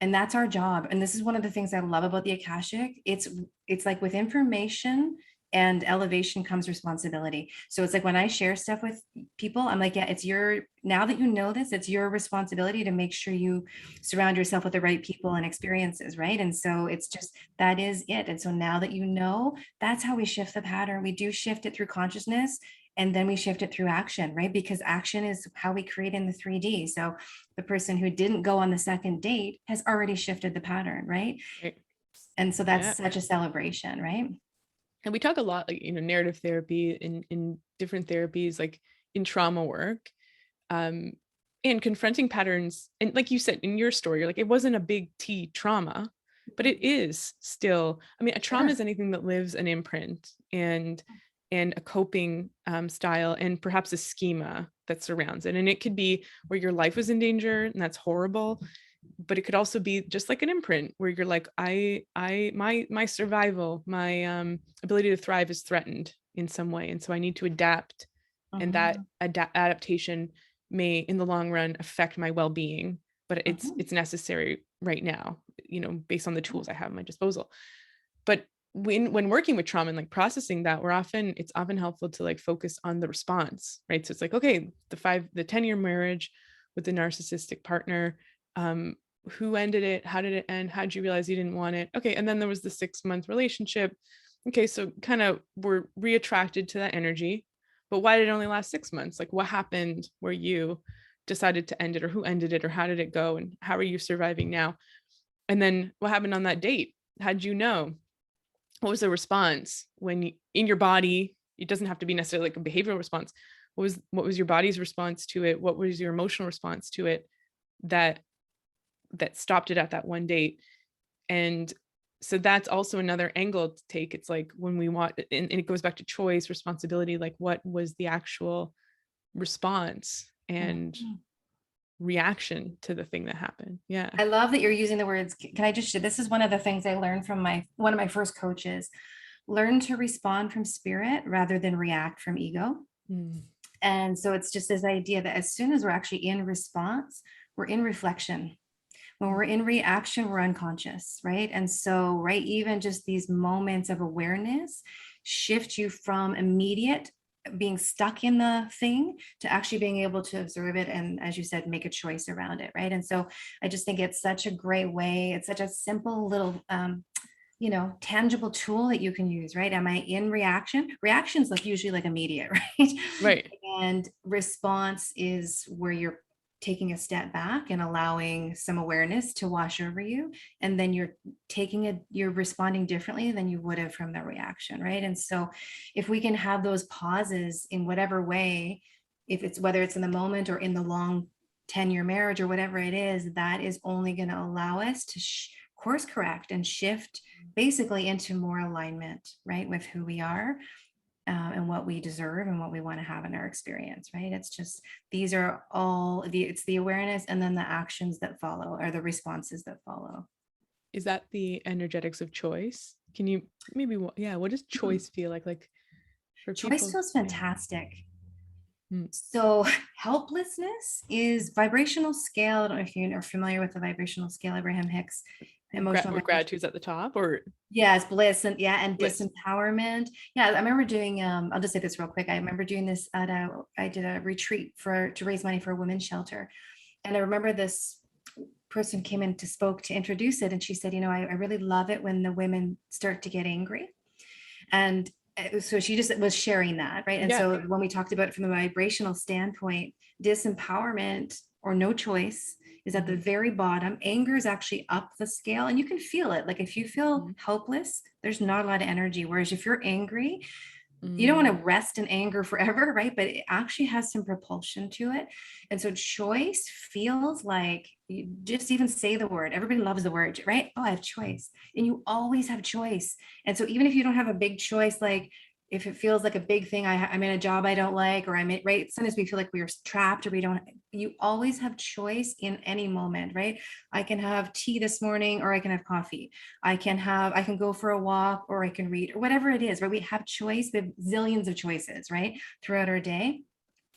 and that's our job. And this is one of the things I love about the Akashic. It's like with information and elevation comes responsibility. So it's like when I share stuff with people, I'm like, yeah, it's your, now that you know this, it's your responsibility to make sure you surround yourself with the right people and experiences, right? And so it's just, that is it. And so now that you know, that's how we shift the pattern. We do shift it through consciousness, and then we shift it through action, right? Because action is how we create in the 3D. So the person who didn't go on the second date has already shifted the pattern, right? And so that's such a celebration, right? And we talk a lot, like, narrative therapy in different therapies, like in trauma work, and confronting patterns. And like you said, in your story, you're like, it wasn't a big T trauma, but it is still, I mean, a trauma is anything that lives an imprint and a coping style, and perhaps a schema that surrounds it. And it could be where your life was in danger, and that's horrible. But it could also be just like an imprint where you're like, my survival, my ability to thrive is threatened in some way. And so I need to adapt. And that adaptation may, in the long run, affect my well-being, but it's necessary right now, based on the tools I have at my disposal. But when working with trauma and like processing that, it's often helpful to like focus on the response, right? So it's like, okay, the 10-year marriage with the narcissistic partner, who ended it? How did it end? How did you realize you didn't want it? Okay. And then there was the 6-month relationship. Okay. So kind of we're reattracted to that energy, but why did it only last 6 months? Like what happened where you decided to end it, or who ended it, or how did it go? And how are you surviving now? And then what happened on that date? How'd you know? What was the response when in your body? It doesn't have to be necessarily like a behavioral response. What was your body's response to it? What was your emotional response to it that stopped it at that one date? And so that's also another angle to take. It's like when we want, and it goes back to choice, responsibility, like what was the actual response and reaction to the thing that happened. Yeah. I love that you're using the words. Can I just share? This is one of the things I learned from one of my first coaches. Learn to respond from spirit rather than react from ego. And so it's just this idea that as soon as we're actually in response, we're in reflection. When we're in reaction, we're unconscious, right? And so, right, even just these moments of awareness shift you from immediate being stuck in the thing to actually being able to observe it, and as you said, make a choice around it, right? And so I just think it's such a great way. It's such a simple little tangible tool that you can use, right? Am I in reaction? Reaction's like usually like immediate, Right. And response is where you're taking a step back and allowing some awareness to wash over you. And then you're responding differently than you would have from the reaction, right? And so if we can have those pauses in whatever way, whether it's in the moment or in the long 10-year marriage or whatever it is, that is only going to allow us to course correct and shift basically into more alignment, right, with who we are. And what we deserve and what we want to have in our experience, right? It's just, these are all it's the awareness, and then the actions that follow, or the responses that follow. Is that the energetics of choice? Can you maybe, what does choice feel like? Like for choice people? Feels fantastic. So helplessness is vibrational scale. I don't know if you are familiar with the vibrational scale, Abraham Hicks. Emotional gratitude's at the top, or yes, bliss and bliss. Disempowerment. I remember doing I'll just say this real quick. I remember doing this I did a retreat to raise money for a women's shelter, and I remember this person came in to spoke to introduce it, and she said, I really love it when the women start to get angry. And so she just was sharing that, right? And so when we talked about it from a vibrational standpoint, disempowerment or no choice is at the very bottom. Anger is actually up the scale, and you can feel it. Like if you feel helpless, there's not a lot of energy. Whereas if you're angry, you don't want Mm. to rest in anger forever, right? But it actually has some propulsion to it. And so choice feels like, you just even say the word. Everybody loves the word, right? Oh, I have choice. And you always have choice. And so even if you don't have a big choice, like if it feels like a big thing, I'm in a job I don't like, or I'm in, right? Sometimes we feel like we are trapped, or we don't, you always have choice in any moment, right? I can have tea this morning, or I can have coffee. I can go for a walk, or I can read, or whatever it is, right? We have choice, we have zillions of choices, right? Throughout our day.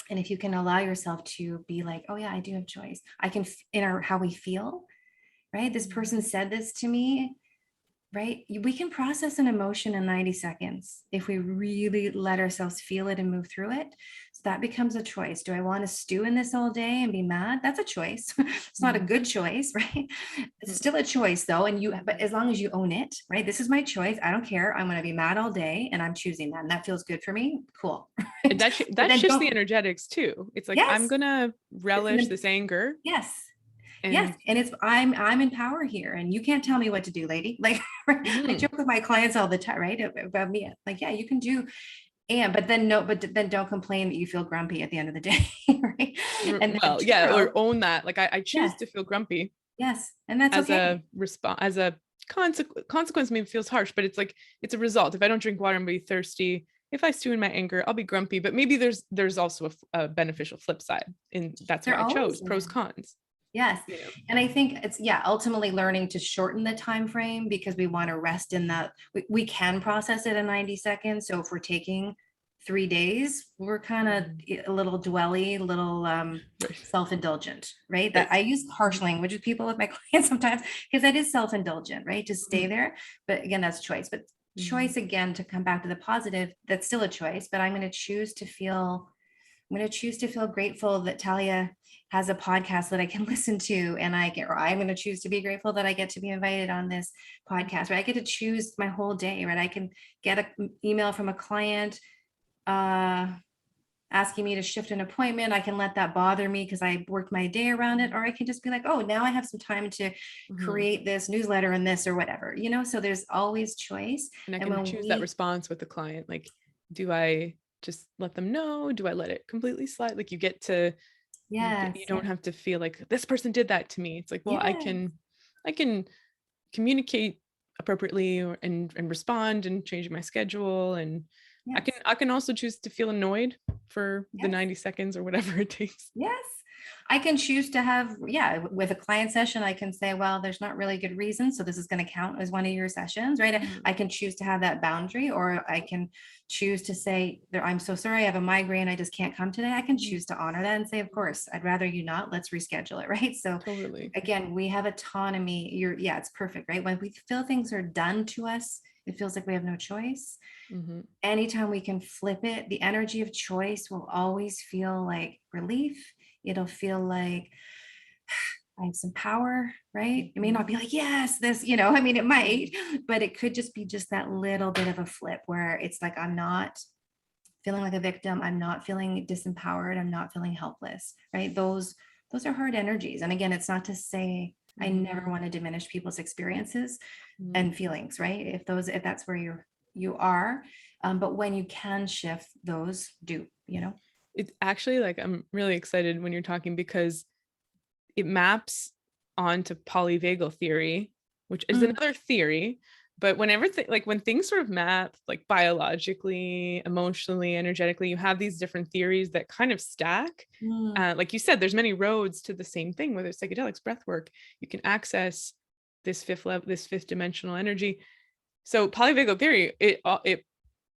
And if you can allow yourself to be like, oh yeah, I do have choice. I can, in our, how we feel, right? This person said this to me, right? We can process an emotion in 90 seconds if we really let ourselves feel it and move through it. So that becomes a choice. Do I want to stew in this all day and be mad? That's a choice. It's not a good choice, right? It's still a choice though. And but as long as you own it, right? This is my choice. I don't care. I'm going to be mad all day and I'm choosing that. And that feels good for me. Cool. And Right? But that then shifts the don't, energetics too. It's like, I'm yes, gonna it's in relish the, this anger, yes. Yes, and and it's I'm in power here, and you can't tell me what to do, lady. Like I mhm. joke with my clients all the time, right? About me, like, yeah, you can do, and but then no, but then don't complain that you feel grumpy at the end of the day, right? And then Well, yeah, or tomorrow, own that. Like, I choose yes, to feel grumpy yes, and that's as okay. a response, as a consequence. Maybe feels harsh, but it's like, it's a result. If I don't drink water, I'm gonna be thirsty. If I stew in my anger, I'll be grumpy. But maybe there's also a beneficial flip side, and that's There why I always chose pros is. cons. Yes. You know. And I think it's, yeah, ultimately learning to shorten the time frame, because we want to rest in that. We can process it in 90 seconds. So if we're taking 3 days, we're kind of a little dwelly, a little Right. self-indulgent, right? That Right. I use harsh language with people, with my clients sometimes, because that is self-indulgent, right? To stay Mhm. there. But again, that's choice. But Mhm. choice, again, to come back to the positive, that's still a choice. But I'm going to choose to feel grateful that Talia has a podcast that I can listen to, and or I'm going to choose to be grateful that I get to be invited on this podcast, right? I get to choose my whole day, right? I can get an email from a client uh, asking me to shift an appointment. I can let that bother me because I worked my day around it, or I can just be like, oh, now I have some time to Mhm. create this newsletter and this or whatever, So there's always choice. And I And can when choose that we, response with the client. Like, do I just let them know? Do I let it completely slide? Like, you yes, don't have to feel like this person did that to me. It's like, well, yes, I can communicate appropriately, and respond and change my schedule. And yes, I can also choose to feel annoyed for the yes. 90 seconds or whatever it takes. Yes. I can choose to have, yeah, with a client session, I can say, well, there's not really good reason. So this is going to count as one of your sessions, right? Mhm. I can choose to have that boundary, or I can choose to say, I'm so sorry, I have a migraine, I just can't come today. I can Mhm. choose to honor that and say, of course, I'd rather you not, let's reschedule it, right? So Totally. again, we have autonomy. Yeah, it's perfect, right? When we feel things are done to us, it feels like we have no choice. Mhm. Anytime we can flip it, the energy of choice will always feel like relief. It'll feel like I have some power, right? It may Mhm. not be like, yes, this, I mean, it Mhm. might, but it could just be just that little bit of a flip where it's like, I'm not feeling like a victim. I'm not feeling disempowered. I'm not feeling helpless, right? Those are hard energies. And again, it's not to say I Mhm. never want to diminish people's experiences Mhm. and feelings, right? If that's where you are. But when you can shift those, do. It's actually, like, I'm really excited when you're talking, because it maps onto polyvagal theory, which is Mm, another theory. But whenever like, when things sort of map, like, biologically, emotionally, energetically, you have these different theories that kind of stack. mm, Like you said, there's many roads to the same thing, whether it's psychedelics, breath work. You can access this fifth dimensional energy. So polyvagal theory, it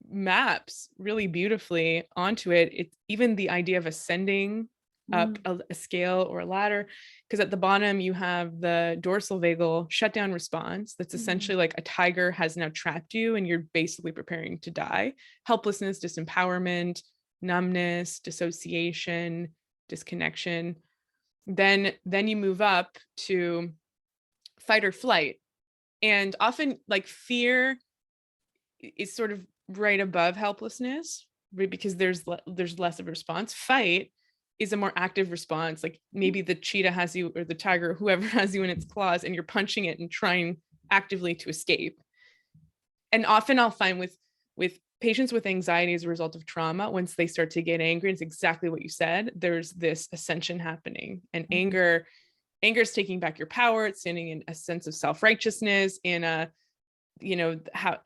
maps really beautifully onto it. It's even the idea of ascending up mm, a scale or a ladder, because at the bottom you have the dorsal vagal shutdown response. That's mm, essentially like a tiger has now trapped you and you're basically preparing to die. Helplessness, disempowerment, numbness, dissociation, disconnection. Then you move up to fight or flight. And often, like, fear is sort of right above helplessness, right? Because there's less of a response. Fight is a more active response. Like, maybe the cheetah has you, or the tiger, or whoever has you in its claws, and you're punching it and trying actively to escape. And often I'll find with patients with anxiety as a result of trauma, once they start to get angry, it's exactly what you said. There's this ascension happening, and anger is taking back your power. It's standing in a sense of self-righteousness, in a,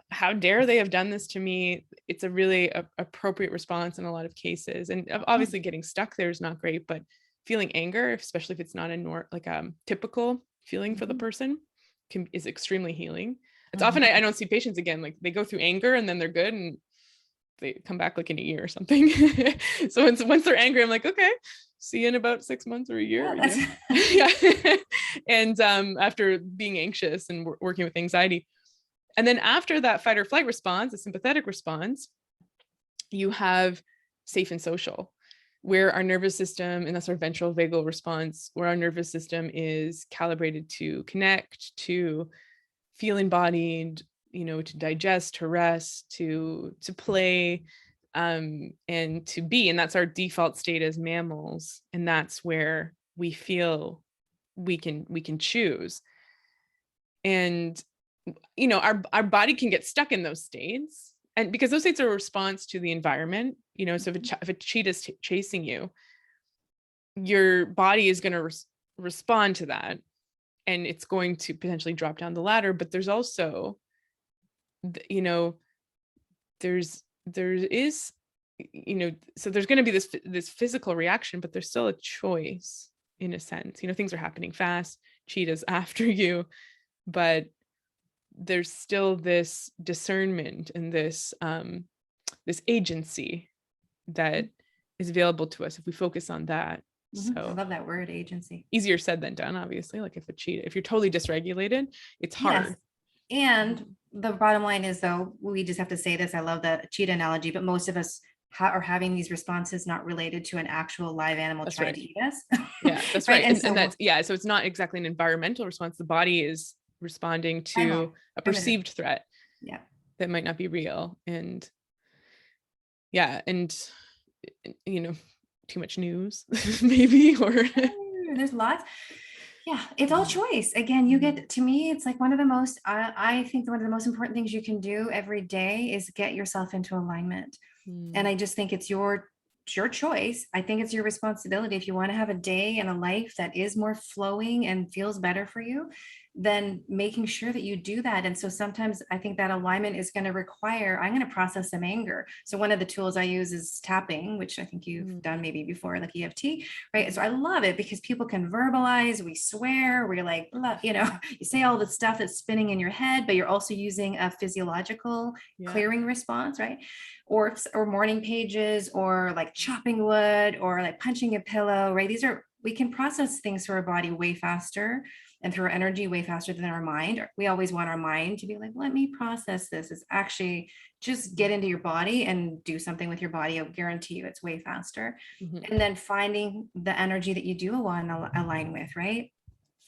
how dare they have done this to me? It's a really appropriate response in a lot of cases. And obviously getting stuck there is not great, but feeling anger, especially if it's not a typical feeling for the person, is extremely healing. It's often I don't see patients again, like they go through anger and then they're good and they come back like in a year or something. So once they're angry, I'm like, okay, see you in about 6 months or a year. Yeah. And after being anxious and working with anxiety. And then after that fight or flight response, a sympathetic response, you have safe and social, where our nervous system, and that's our ventral vagal response, where our nervous system is calibrated to connect, to feel embodied, to digest, to rest, to play, and to be. And that's our default state as mammals. And that's where we feel we can choose. And our body can get stuck in those states, and because those states are a response to the environment, so if a cheetah's chasing you, your body is going to respond to that, and it's going to potentially drop down the ladder. But there's also, there is, so there's going to be this physical reaction, but there's still a choice in a sense. Things are happening fast, cheetahs after you, but there's still this discernment and this agency that is available to us if we focus on that. So I love that word, agency. Easier said than done, obviously. Like if you're totally dysregulated, it's hard. Yes. And the bottom line is, though, we just have to say this. I love the cheetah analogy, but most of us are having these responses not related to an actual live animal trying to eat us. Yeah, that's right. And that's, so it's not exactly an environmental response. The body is responding to a perceived threat that might not be real. And too much news maybe, or there's lots. It's all choice. Again, you get, to me, it's like one of the most, I think one of the most important things you can do every day is get yourself into alignment. And I just think it's your choice. I think it's your responsibility. If you want to have a day and a life that is more flowing and feels better for you, then making sure that you do that. And so sometimes I think that alignment is going to require, I'm going to process some anger. So one of the tools I use is tapping, which I think you've done maybe before, like EFT, right? So I love it because people can verbalize, we swear, we're like, you say all the stuff that's spinning in your head, but you're also using a physiological clearing response, right? Or morning pages, or like chopping wood, or like punching a pillow, right? We can process things through our body way faster and through our energy way faster than our mind. We always want our mind to be like, let me process this. It's actually just get into your body and do something with your body. I'll guarantee you it's way faster. And then finding the energy that you do want to align with, right?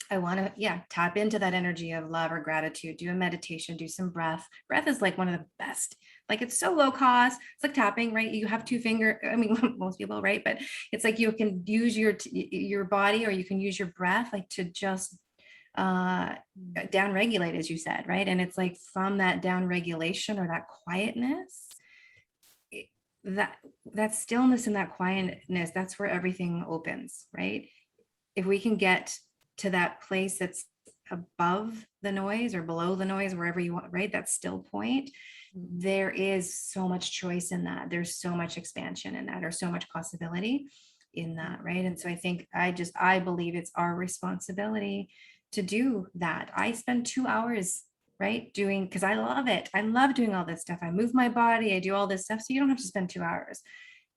I want to, tap into that energy of love or gratitude, do a meditation, do some breath. Breath is like one of the best. Like it's so low cost. It's like tapping, right? You have 2 fingers. I mean, most people, right? But it's like you can use your body, or you can use your breath, like to just down regulate, as you said, right? And it's like from that down regulation or that quietness, that stillness and that quietness, that's where everything opens, right? If we can get to that place that's above the noise or below the noise, wherever you want, right? That still point, there is so much choice in that. There's so much expansion in that, or so much possibility in that, right? And so I think I believe it's our responsibility to do that. I spend 2 hours, right, doing, because I love it. I love doing all this stuff. I move my body, I do all this stuff. So you don't have to spend 2 hours.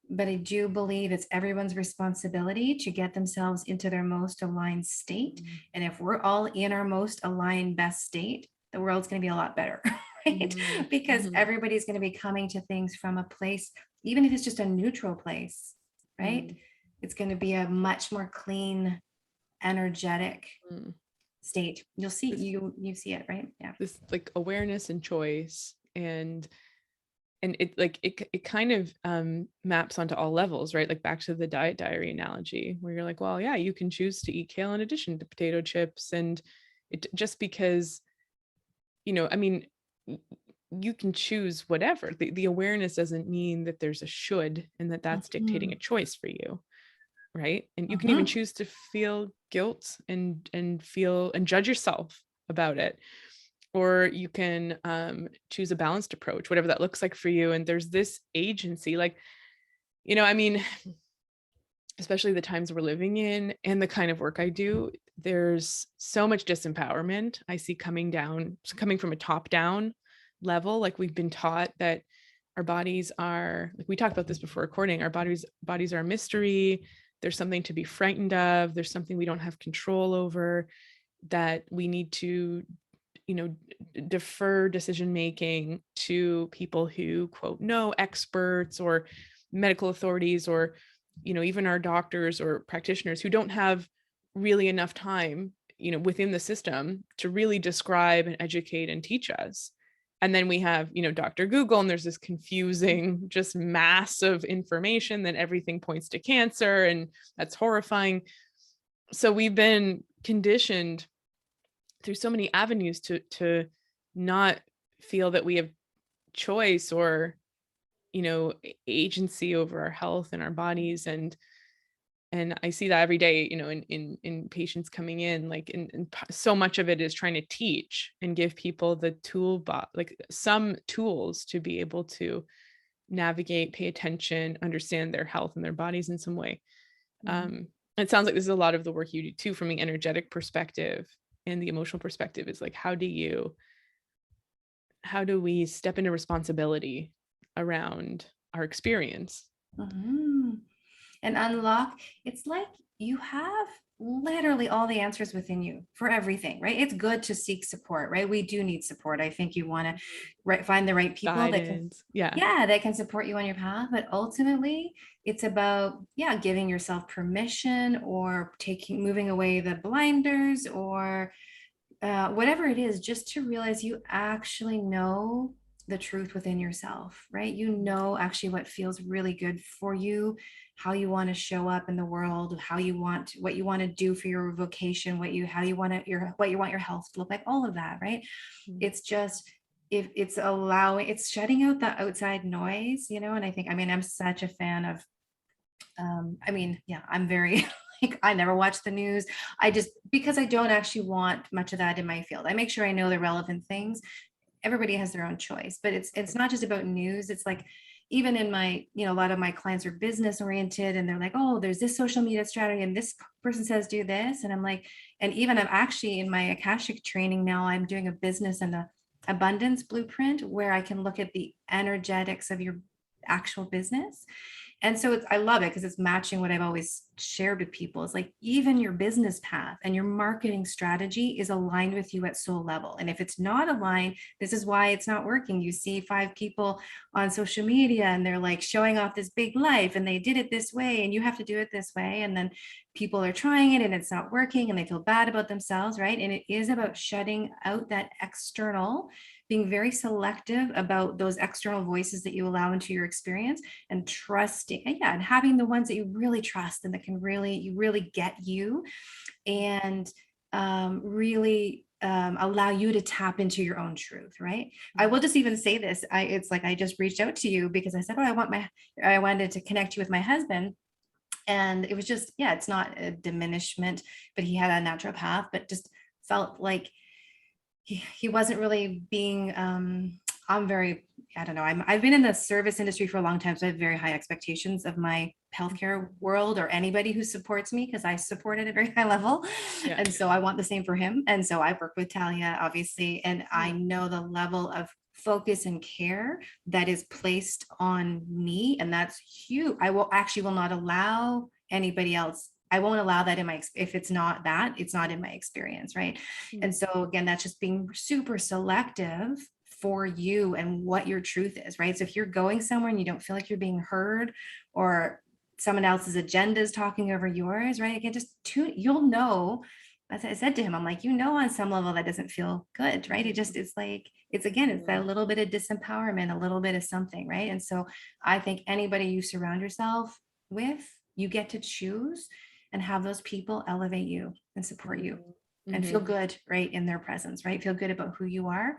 But I do believe it's everyone's responsibility to get themselves into their most aligned state. And if we're all in our most aligned, best state, the world's going to be a lot better, right? Because everybody's going to be coming to things from a place, even if it's just a neutral place, right? It's going to be a much more clean, energetic state. You'll see, you see it, right? Yeah. This like awareness and choice, and it kind of maps onto all levels, right? Like back to the diet diary analogy, where you're like, well, yeah, you can choose to eat kale in addition to potato chips. And it just because, I mean, you can choose whatever. The awareness doesn't mean that there's a should and that that's dictating a Mhm. choice for you. Right. And you can even Mhm. choose to feel guilt and feel and judge yourself about it. Or you can choose a balanced approach, whatever that looks like for you. And there's this agency, like, I mean, especially the times we're living in and the kind of work I do, there's so much disempowerment I see coming from a top down level. Like, we've been taught that our bodies are, like we talked about this before recording, our bodies are a mystery. There's something to be frightened of. There's something we don't have control over, that we need to, defer decision making to people who, quote, know, experts or medical authorities, or even our doctors or practitioners who don't have really enough time within the system to really describe and educate and teach us. And then we have Dr. Google, and there's this confusing just mass of information that everything points to cancer, and that's horrifying. So we've been conditioned through so many avenues to not feel that we have choice or agency over our health and our bodies. And I see that every day, in patients coming in, like, and so much of it is trying to teach and give people the toolbox, like some tools to be able to navigate, pay attention, understand their health and their bodies in some way. Mhm. It sounds like this is a lot of the work you do too, from an energetic perspective and the emotional perspective, is like, how do we step into responsibility around our experience? Mhm. And unlock, it's like you have literally all the answers within you for everything, right? It's good to seek support, right? We do need support. I think you want to find the right people that can, Guidance. Yeah. yeah, that can support you on your path. But ultimately, it's about, yeah, giving yourself permission, or moving away the blinders, or whatever it is, just to realize you actually know the truth within yourself, right? You know actually what feels really good for you, how you want to show up in the world, what you want to do for your vocation, what you want your health to look like, all of that, right? Mm. It's just, if it's shutting out the outside noise, and I think, I mean, I'm such a fan of, I mean, yeah, I'm very like, I never watch the news. I just, because I don't actually want much of that in my field. I make sure I know the relevant things. Everybody has their own choice, but it's not just about news. It's like, even in my, a lot of my clients are business oriented, and they're like, oh, there's this social media strategy and this person says do this. And I'm like, and even I'm actually in my Akashic training now, I'm doing a business and a abundance blueprint where I can look at the energetics of your actual business. And so I love it because it's matching what I've always shared with people. It's like, even your business path and your marketing strategy is aligned with you at soul level. And if it's not aligned, this is why it's not working. You see 5 people on social media and they're like showing off this big life and they did it this way and you have to do it this way. And then people are trying it and it's not working and they feel bad about themselves, right? And it is about shutting out that external, being very selective about those external voices that you allow into your experience, and trusting, yeah, and having the ones that you really trust and that can really get you, and really allow you to tap into your own truth, right? I will just even say this. It's like, I just reached out to you because I said, oh, I wanted to connect you with my husband. And it was just, yeah, it's not a diminishment, but he had a naturopath, but just felt like he wasn't really being, I'm very, I don't know, I've been in the service industry for a long time, so I have very high expectations of my healthcare world or anybody who supports me, because I support at a very high level. Yeah. And so I want the same for him. And so I work with Talia, obviously, and I Mm. know the level of focus and care that is placed on me, and that's huge. I will not allow anybody else, I won't allow that in my, if it's not that, it's not in my experience, right? Mm. And so again, that's just being super selective for you and what your truth is, right? So if you're going somewhere and you don't feel like you're being heard, or someone else's agenda is talking over yours, right? Again, just you'll know. As I said to him, I'm like, on some level that doesn't feel good, right? It's like, it's that little bit of disempowerment, a little bit of something, right? And so I think anybody you surround yourself with, you get to choose and have those people elevate you and support you and feel Mm-hmm. good, right, in their presence, right? Feel good about who you are.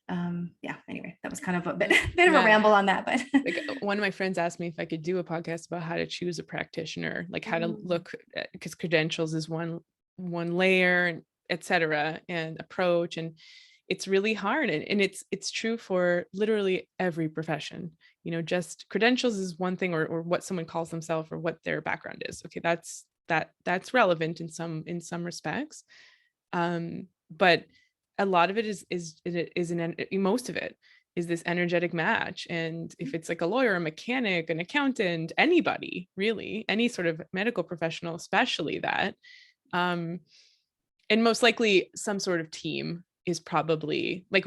Anyway, that was kind of a bit of a Yeah. ramble on that, but Like one of my friends asked me if I could do a podcast about how to choose a practitioner, like how to look at, because credentials is one layer, and et cetera, and approach. And it's really hard. And it's true for literally every profession. You know, just credentials is one thing, or what someone calls themselves or what their background is. Okay, that's relevant in some respects. But a lot of it most of it is this energetic match. And if it's like a lawyer, a mechanic, an accountant, anybody really, any sort of medical professional, especially that, and most likely some sort of team is probably like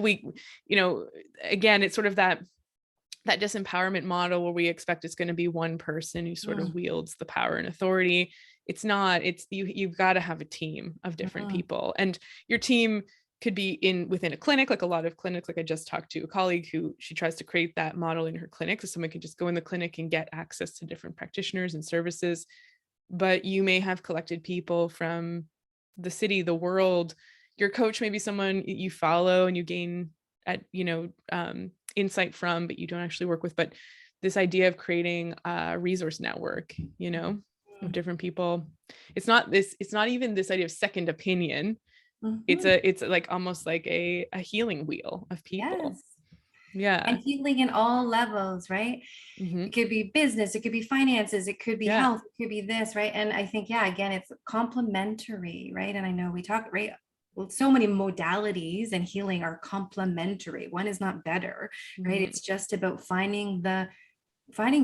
again, it's sort of that disempowerment model where we expect it's going to be one person who sort of wields the power and authority. It's not. It's you've got to have a team of different people, and your team could be within a clinic, like a lot of clinics. Like I just talked to a colleague who she tries to create that model in her clinic, so someone can just go in the clinic and get access to different practitioners and services. But you may have collected people from the city, the world. Your coach may be someone you follow and you gain insight from, but you don't actually work with. But this idea of creating a resource network, of different people, it's not even this idea of second opinion. It's like almost like a healing wheel of people. yes. Yeah. And healing in all levels, right? Mm-hmm. It could be business, it could be finances, it could be health, it could be this, right? And I think, again, it's complementary, right? And I know we talk, right? Well, so many modalities and healing are complementary. One is not better, right? It's just about finding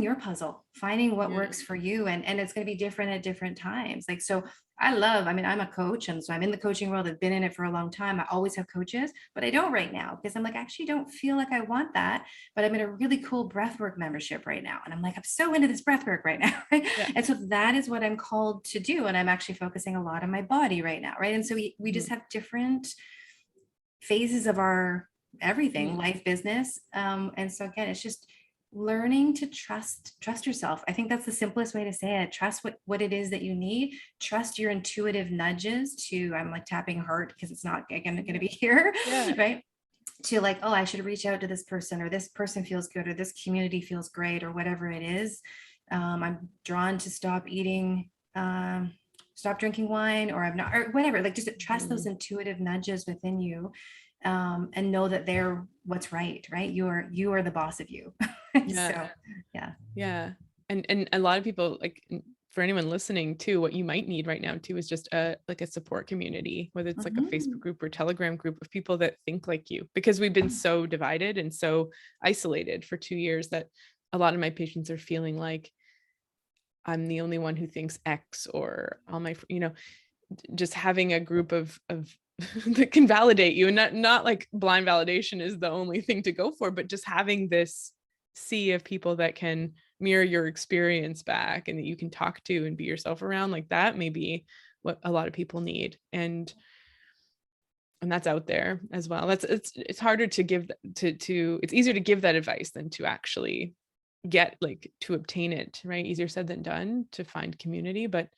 your puzzle, finding what works for you. And it's going to be different at different times. Like, so I'm a coach. And so I'm in the coaching world. I've been in it for a long time. I always have coaches, but I don't right now because I'm like, I actually don't feel like I want that, but I'm in a really cool breathwork membership right now. And I'm like, I'm so into this breathwork right now. Right? Yeah. And so that is what I'm called to do. And I'm actually focusing a lot on my body right now. Right. And so we just have different phases of our everything, life, business. And so again, it's just learning to trust yourself. I think that's the simplest way to say it. Trust what it is that you need. Trust your intuitive nudges I'm like tapping heart because it's not going to be here. Yeah. Right. To like, oh, I should reach out to this person, or this person feels good, or this community feels great, or whatever it is. I'm drawn to stop drinking wine, or I'm not, or whatever. Like, just trust those intuitive nudges within you. And know that they're what's right. You are the boss of you. Yeah. So, yeah. And a lot of people, like, for anyone listening too, what you might need right now too is just a support community, whether it's like a Facebook group or Telegram group of people that think like you, because we've been so divided and so isolated for 2 years that a lot of my patients are feeling like I'm the only one who thinks X, or all my, just having a group of that can validate you, and not like blind validation is the only thing to go for, but just having this sea of people that can mirror your experience back and that you can talk to and be yourself around, like that may be what a lot of people need. And that's out there as well. It's harder to give it's easier to give that advice than to actually get, like, to obtain it, right? Easier said than done to find community, but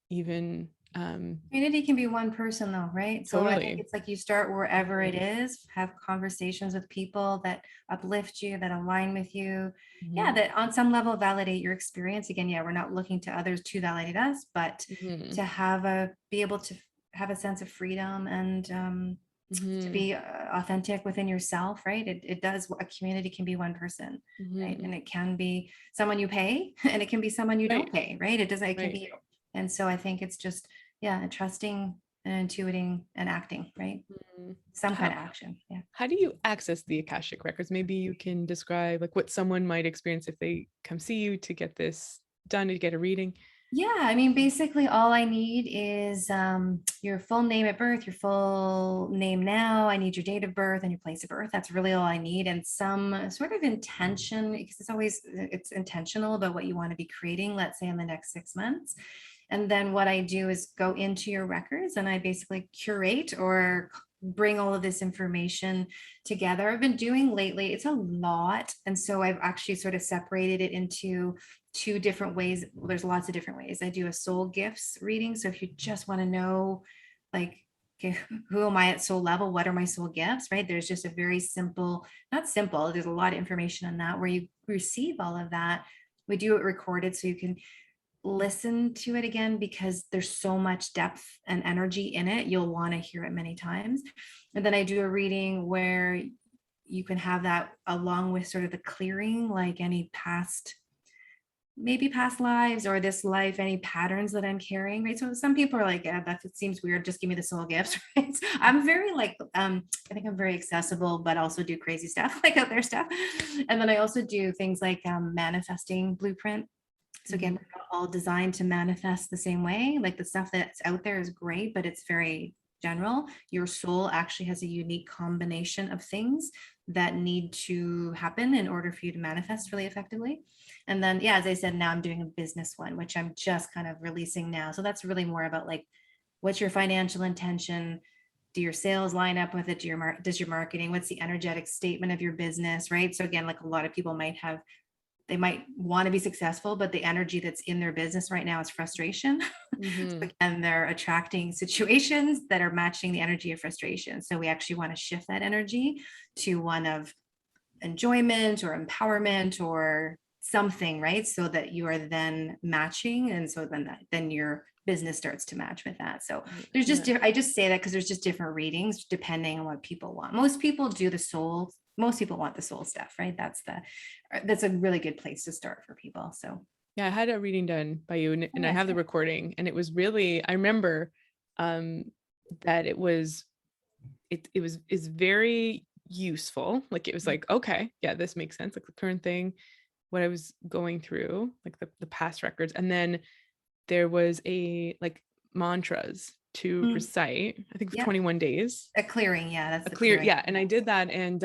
even community can be one person though, right? So totally. I think it's like you start wherever it is, have conversations with people that uplift you, that align with you. Yeah, that on some level validate your experience. Again, we're not looking to others to validate us, but to be able to have a sense of freedom and to be authentic within yourself, right? It does. A community can be one person, right? And it can be someone you pay, and it can be someone you don't pay, right? It can be. And so I think it's just, trusting and intuiting and acting, right? Some kind of action. Yeah. How do you access the Akashic records? Maybe you can describe like what someone might experience if they come see you to get this done, to get a reading. Yeah, I mean, basically all I need is your full name at birth, your full name now. I need your date of birth and your place of birth. That's really all I need. And some sort of intention, because it's intentional about what you want to be creating, let's say in the next 6 months. And then what I do is go into your records and I basically curate or bring all of this information together. I've been doing lately, it's a lot. And so I've actually sort of separated it into 2 different ways. Well, there's lots of different ways. I do a soul gifts reading. So if you just want to know, like, okay, who am I at soul level? What are my soul gifts, right? There's just a very simple, not simple, there's a lot of information on that where you receive all of that. We do it recorded so you can listen to it again, because there's so much depth and energy in it. You'll want to hear it many times. And then I do a reading where you can have that along with sort of the clearing, like any past, maybe past lives or this life, any patterns that I'm carrying, right? So some people are like, yeah, that it seems weird, just give me the soul gifts, right? So I'm very like, I think I'm very accessible, but also do crazy stuff, like out there stuff. And then I also do things like manifesting blueprint. So again, we're not all designed to manifest the same way. Like the stuff that's out there is great, but it's very general. Your soul actually has a unique combination of things that need to happen in order for you to manifest really effectively. And then, yeah, as I said, now I'm doing a business one, which I'm just kind of releasing now. So that's really more about like, what's your financial intention? Do your sales line up with it? Does your marketing? What's the energetic statement of your business, right? So again, like a lot of people they might want to be successful, but the energy that's in their business right now is frustration. Mm-hmm. And they're attracting situations that are matching the energy of frustration. So we actually want to shift that energy to one of enjoyment or empowerment or something, right? So that you are then matching. And so then your business starts to match with that. So there's just, Yeah. I just say that because there's just different readings depending on what people want. Most people do the soul. Most people want the soul stuff, right? That's a really good place to start for people. So Yeah, I had a reading done by you, and I yes, have the recording, and it was really, I remember um that it was is very useful. Like it was like, okay, yeah, this makes sense. Like the current thing, what I was going through, like the past records. And then there was a like mantras to mm, recite, I think for yeah, 21 days. a clearing. Yeah, that's A the clear, clearing. yeah. And I did that, and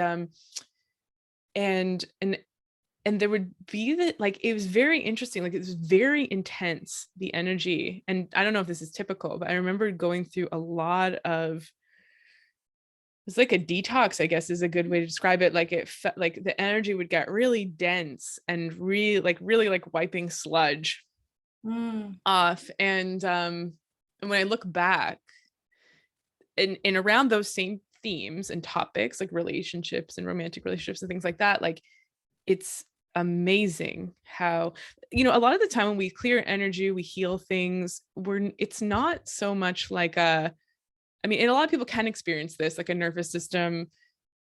and there would be that, like it was very interesting, like it was very intense, the energy. And I don't know if this is typical, but I remember going through a lot of, it's like a detox, I guess is a good way to describe it. Like it felt like the energy would get really dense and really like wiping sludge Mm, off. And when I look back in around those same themes and topics, like relationships and romantic relationships and things like that, like it's amazing how, a lot of the time when we clear energy, we heal things, it's not so much like and a lot of people can experience this, like a nervous system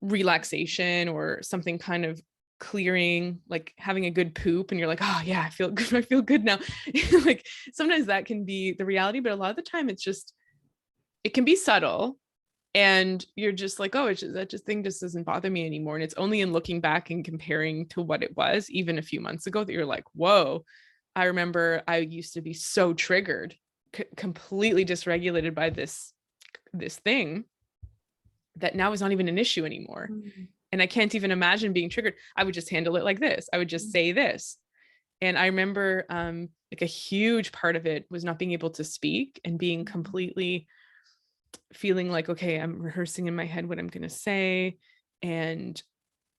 relaxation or something kind of clearing, like having a good poop and you're like, oh yeah, I feel good, I feel good now. Like sometimes that can be the reality, but a lot of the time it can be subtle, and you're just like, oh, that just thing just doesn't bother me anymore. And it's only in looking back and comparing to what it was even a few months ago that you're like, whoa, I remember I used to be so triggered, completely dysregulated by this thing that now is not even an issue anymore. mm, And I can't even imagine being triggered. I would just handle it like this. I would just mm, say this. And I remember like a huge part of it was not being able to speak and being completely feeling like, okay, I'm rehearsing in my head what I'm going to say. And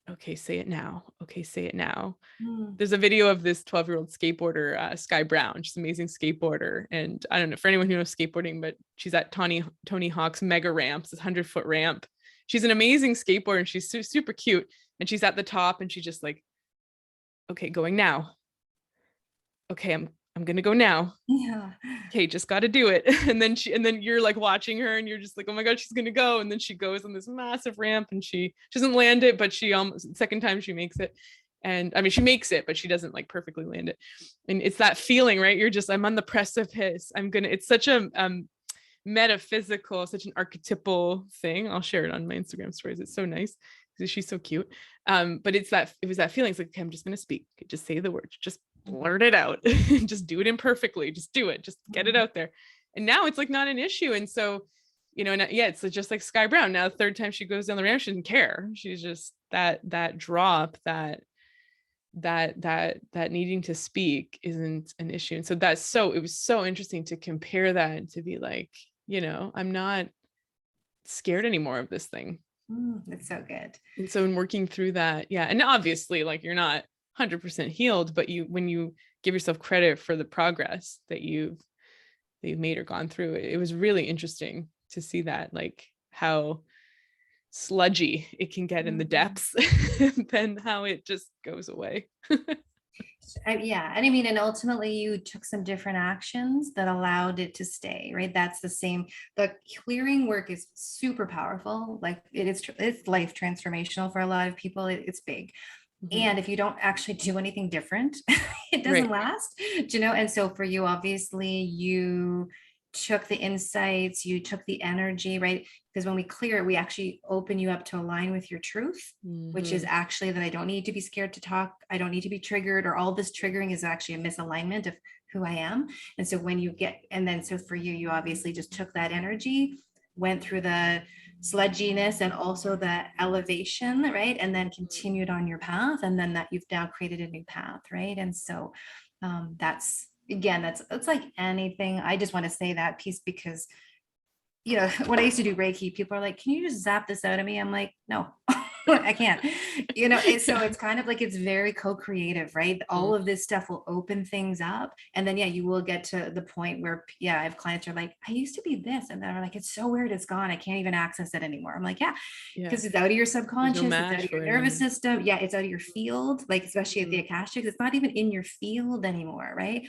okay, say it now. Okay, say it now. mm. There's a video of this 12-year-old skateboarder, Sky Brown. She's an amazing skateboarder. And I don't know for anyone who knows skateboarding, but she's at Tony Hawk's mega ramps, this 100-foot ramp. She's an amazing skateboarder and she's super cute. And she's at the top and she's just like, okay, going now. Okay, I'm gonna go now. Yeah. Okay, just got to do it. And then you're like watching her and you're just like, oh my god, she's gonna go. And then she goes on this massive ramp and she doesn't land it, but she almost, second time she makes it. And I mean, she makes it, but she doesn't like perfectly land it. And it's that feeling, right? You're just, I'm on the precipice, it's such a metaphysical, such an archetypal thing. I'll share it on my Instagram stories. It's so nice because she's so cute. But it was that feeling. It's like, okay, I'm just gonna speak, just say the words, just blurt it out. Just do it imperfectly, just do it, just get it out there. And now it's like not an issue. And so, yeah, it's just like Sky Brown. Now the third time she goes down the ramp, she doesn't care. She's just that drop, that needing to speak isn't an issue. And so it was so interesting to compare that and to be like, I'm not scared anymore of this thing. That's so good. And so in working through that, yeah, and obviously like you're not 100% healed, but when you give yourself credit for the progress that you've made or gone through, it was really interesting to see that, like how sludgy it can get in the depths, then how it just goes away. Yeah. And I mean, and ultimately you took some different actions that allowed it to stay, right? That's the same. The clearing work is super powerful. Like it's life transformational for a lot of people. It's big. And if you don't actually do anything different, it doesn't Right. last, you know? And so for you, obviously you took the insights, you took the energy, right? Because when we clear, we actually open you up to align with your truth, which is actually that I don't need to be scared to talk. I don't need to be triggered, or all this triggering is actually a misalignment of who I am. And so when you get, and then so for you, you obviously just took that energy, went through the sludginess and also the elevation, right? And then continued on your path. And then that you've now created a new path, right? And so that's, again, it's like anything. I just want to say that piece because, you know, when I used to do Reiki, people are like, can you just zap this out of me? I'm like, no, I can't, you know. So it's kind of like, it's very co-creative, right? All of this stuff will open things up. And then, yeah, you will get to the point where, yeah, I have clients who are like, I used to be this. And then I'm like, it's so weird. It's gone. I can't even access it anymore. I'm like, yeah, because it's out of your There's no subconscious. It's out match of your for it nervous anymore. system. Yeah. It's out of your field, like, especially at the Akashic, it's not even in your field anymore. Right.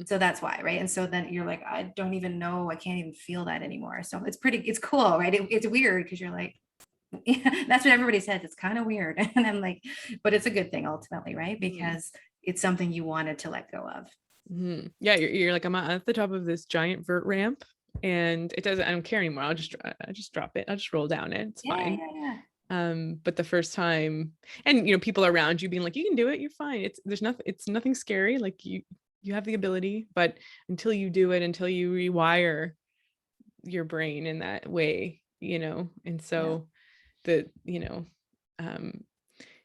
So that's why, right? And so then you're like, I don't even know, I can't even feel that anymore. So it's cool, right? It's weird because you're like, yeah, that's what everybody says. It's kind of weird. And I'm like, but it's a good thing ultimately, right? Because it's something you wanted to let go of. Yeah, you're like, I'm at the top of this giant vert ramp, and it doesn't, I don't care anymore. I just drop it. I'll just roll down it. It's fine. But the first time, and people around you being like, you can do it, you're fine. It's nothing scary. Like you have the ability, but until you do it, until you rewire your brain in that way, and so um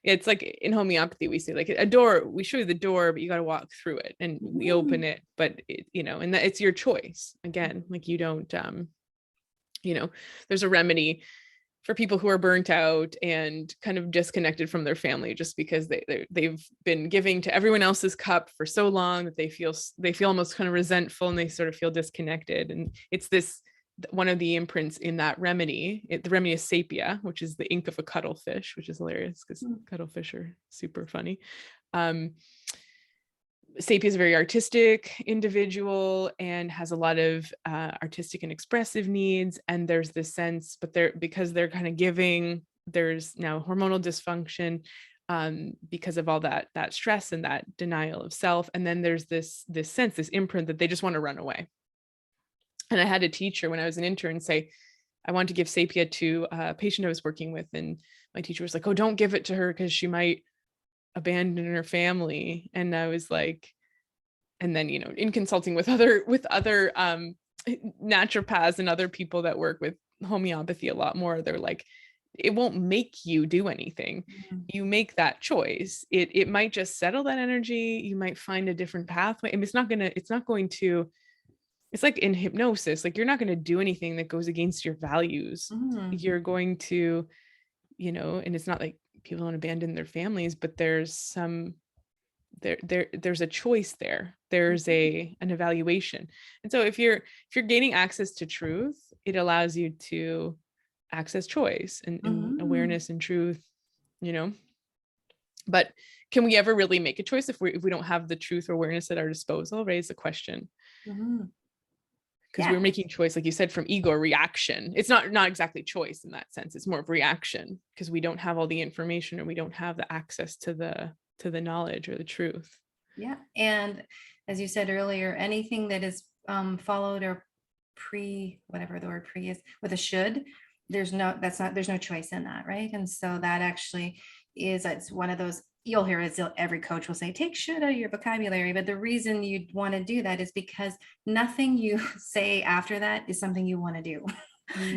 it's like in homeopathy, we say like a door, we show you the door, but you got to walk through it, and we open it, but and that it's your choice. Again, like you don't, there's a remedy for people who are burnt out and kind of disconnected from their family just because they've been giving to everyone else's cup for so long that they feel almost kind of resentful, and they sort of feel disconnected. And it's this, one of the imprints in that remedy, the remedy is sepia, which is the ink of a cuttlefish, which is hilarious because cuttlefish are super funny. Sepia is a very artistic individual and has a lot of artistic and expressive needs. And there's this sense, but because they're kind of giving, there's now hormonal dysfunction because of all that stress and that denial of self. And then there's this sense, this imprint that they just want to run away. And I had a teacher when I was an intern say, I wanted to give sepia to a patient I was working with. And my teacher was like, oh, don't give it to her because she might abandon her family. And I was like, and then, in consulting with other naturopaths and other people that work with homeopathy a lot more, they're like, it won't make you do anything. You make that choice. It might just settle that energy. You might find a different pathway. And it's like in hypnosis, like you're not going to do anything that goes against your values. You're going to, and it's not like people don't abandon their families, but there's there's a choice there. There's an evaluation. And so if you're gaining access to truth, it allows you to access choice and awareness and truth, but can we ever really make a choice if we don't have the truth or awareness at our disposal? Raise the question. Because we're making choice, like you said, from ego reaction. It's not exactly choice in that sense. It's more of reaction because we don't have all the information, or we don't have the access to the knowledge or the truth. Yeah. And as you said earlier, anything that is followed or whatever the word pre is with a should, there's no choice in that, right? And so that actually it's one of those, you'll hear it, every coach will say, take should out of your vocabulary. But the reason you'd want to do that is because nothing you say after that is something you want to do.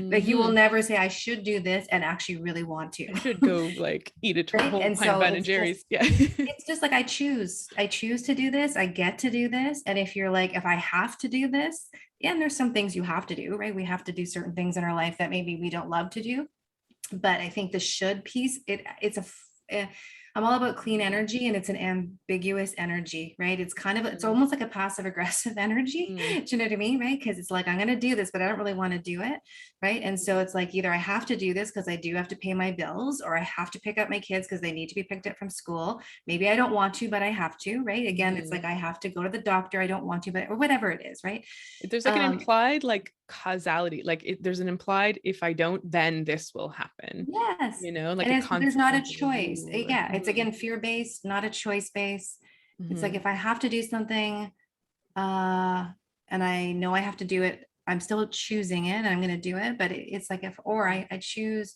Like you will never say, I should do this and actually really want to. I should go like eat a Right? whole And pint of so Ben and Jerry's. Yeah. it's just like, I choose to do this. I get to do this. And if you're like, if I have to do this, and there's some things you have to do, right? We have to do certain things in our life that maybe we don't love to do. But I think the should piece, I'm all about clean energy, and it's an ambiguous energy, right? It's kind of, it's Mm, almost like a passive aggressive energy. mm, Do you know what I mean? Right? Because it's like, I'm going to do this, but I don't really want to do it. Right. And so it's like, either I have to do this because I do have to pay my bills, or I have to pick up my kids because they need to be picked up from school. Maybe I don't want to, but I have to. Right. Again, it's like, mm. I have to go to the doctor. I don't want to, but, or whatever it is. Right. There's like an Um, implied like causality, like there's an implied, if I don't, then this will happen, yes. like And a it's, there's not a consequence of a choice. rule or Yeah. It's again, fear-based, not a choice-based. It's like, Mhm, if I have to do something, uh and I know I have to do it, I'm still choosing it and I'm going to do it. But it's like, if, or I choose,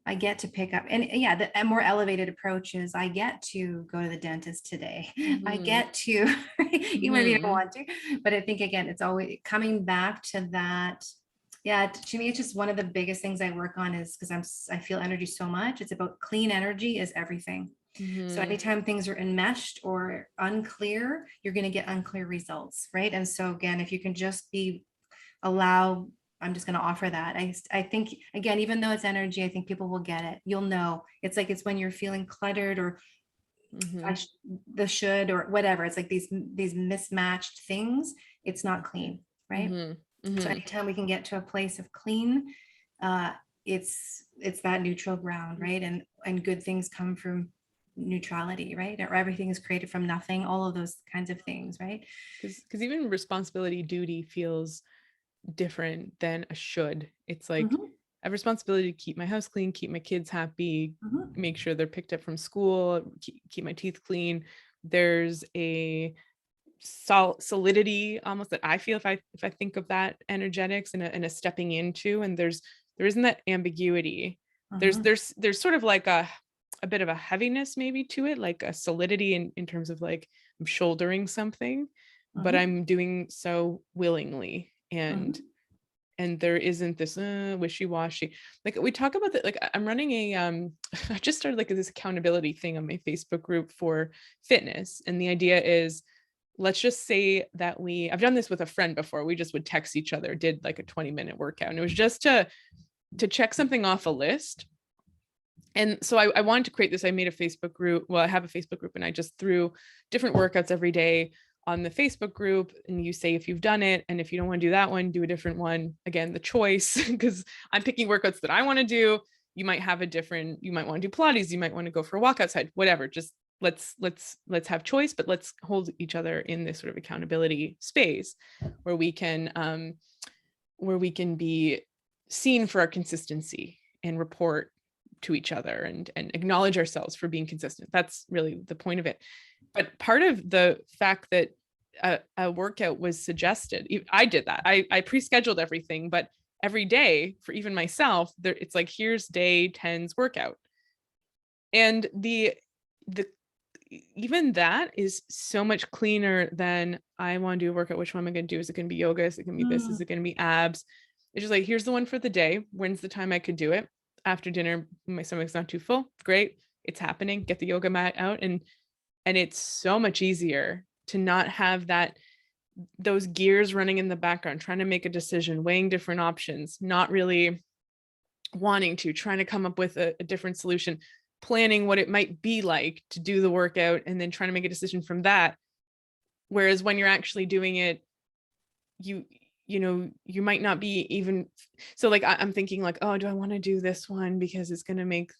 I get to pick up, and yeah, the more elevated approach is, I get to go to the dentist today. I mhm, get to, even if you don't mhm, want to. But I think, again, it's always coming back to that. Yeah, to me, it's just one of the biggest things I work on, is because I feel energy so much. It's about clean energy is everything. So mhm. anytime things are enmeshed or unclear, you're going to get unclear results, right? And so again, if you can just allow, I'm just going to offer that. I think, again, even though it's energy, I think people will get it. You'll know. It's like, it's when you're feeling cluttered, or I Mhm, sh- the should, or whatever. It's like these mismatched things. It's not clean, right? mhm, So mhm. anytime we can get to a place of clean, uh, it's that neutral ground, right? And good things come from neutrality, right? Or everything is created from nothing. All of those kinds of things, right? Because even responsibility, duty feels different than a should. It's like Mhm, I have responsibility to keep my house clean, keep my kids happy, mhm, make sure they're picked up from school, keep my teeth clean. There's a solidity almost that I feel if I think of that energetics and a stepping into, and there isn't that ambiguity. There's mhm, there's there's sort of like a bit of a heaviness maybe to it, like a solidity in terms of like I'm shouldering something, but mhm, I'm doing so willingly, mhm, and there isn't this wishy-washy. Like we talk about that, like I'm running a I just started like this accountability thing on my Facebook group for fitness, and the idea is, let's just say that I've done this with a friend before, we just would text each other, did like a 20-minute workout, and it was just to check something off a list. And so I wanted to create this. I made a Facebook group. Well, I have a Facebook group, and I just threw different workouts every day on the Facebook group. And you say if you've done it, and if you don't want to do that one, do a different one. Again, the choice, because I'm picking workouts that I want to do. You might have a different. You might want to do Pilates. You might want to go for a walk outside. Whatever. Just let's have choice, but let's hold each other in this sort of accountability space where we can be seen for our consistency and report to each other and acknowledge ourselves for being consistent. That's really the point of it. But part of the fact that a workout was suggested, I did that. I pre-scheduled everything, but every day for even myself, there it's like, here's day 10's workout. And the even that is so much cleaner than, I want to do a workout. Which one am I going to do? Is it going to be yoga? Is it going to be this? mm, Is it going to be abs? It's just like, here's the one for the day. When's the time I could do it? After dinner, my stomach's not too full. Great. It's happening. Get the yoga mat out. And it's so much easier to not have those gears running in the background, trying to make a decision, weighing different options, not really trying to come up with a different solution, planning what it might be like to do the workout, and then trying to make a decision from that. Whereas when you're actually doing it, you you might not be even, so like I'm thinking like, oh, do I want to do this one because it's going to make,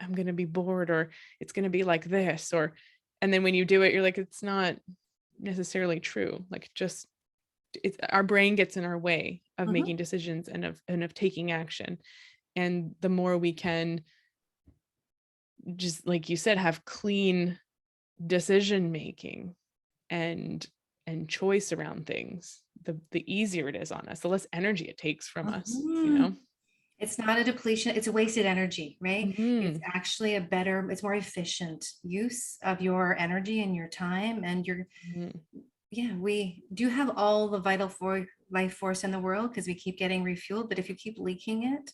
I'm going to be bored, or it's going to be like this, or, and then when you do it, you're like, it's not necessarily true. Like, just it's, our brain gets in our way of mhm, making decisions and of taking action. And the more we can, just like you said, have clean decision making and choice around things, the easier it is on us, the less energy it takes from us, you mhm. know. It's not a depletion, it's a wasted energy, right? It's Mm-hmm. actually a better, it's more efficient use of your energy and your time and your, Mm-hmm. yeah, we do have all the vital for life force in the world because we keep getting refueled, but if you keep leaking it,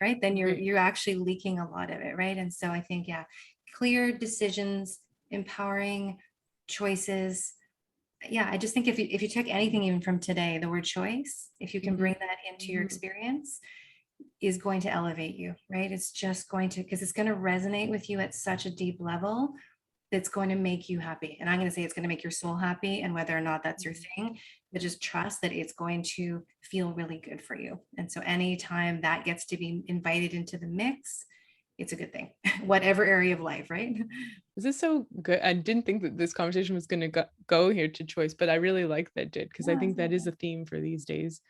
right, then Right. you're actually leaking a lot of it, right? And so I think, yeah, clear decisions, empowering choices. Yeah, I just think if you check anything even from today, the word choice, if you can Mm-hmm. bring that into your experience, is going to elevate you, right? It's just going to, because it's going to resonate with you at such a deep level that's going to make you happy. And I'm going to say it's going to make your soul happy. And whether or not that's your thing, but just trust that it's going to feel really good for you. And so anytime that gets to be invited into the mix, it's a good thing, whatever area of life, right? This is so good. I didn't think that this conversation was going to go here to choice, but I really like that it did, because I think that is a theme for these days.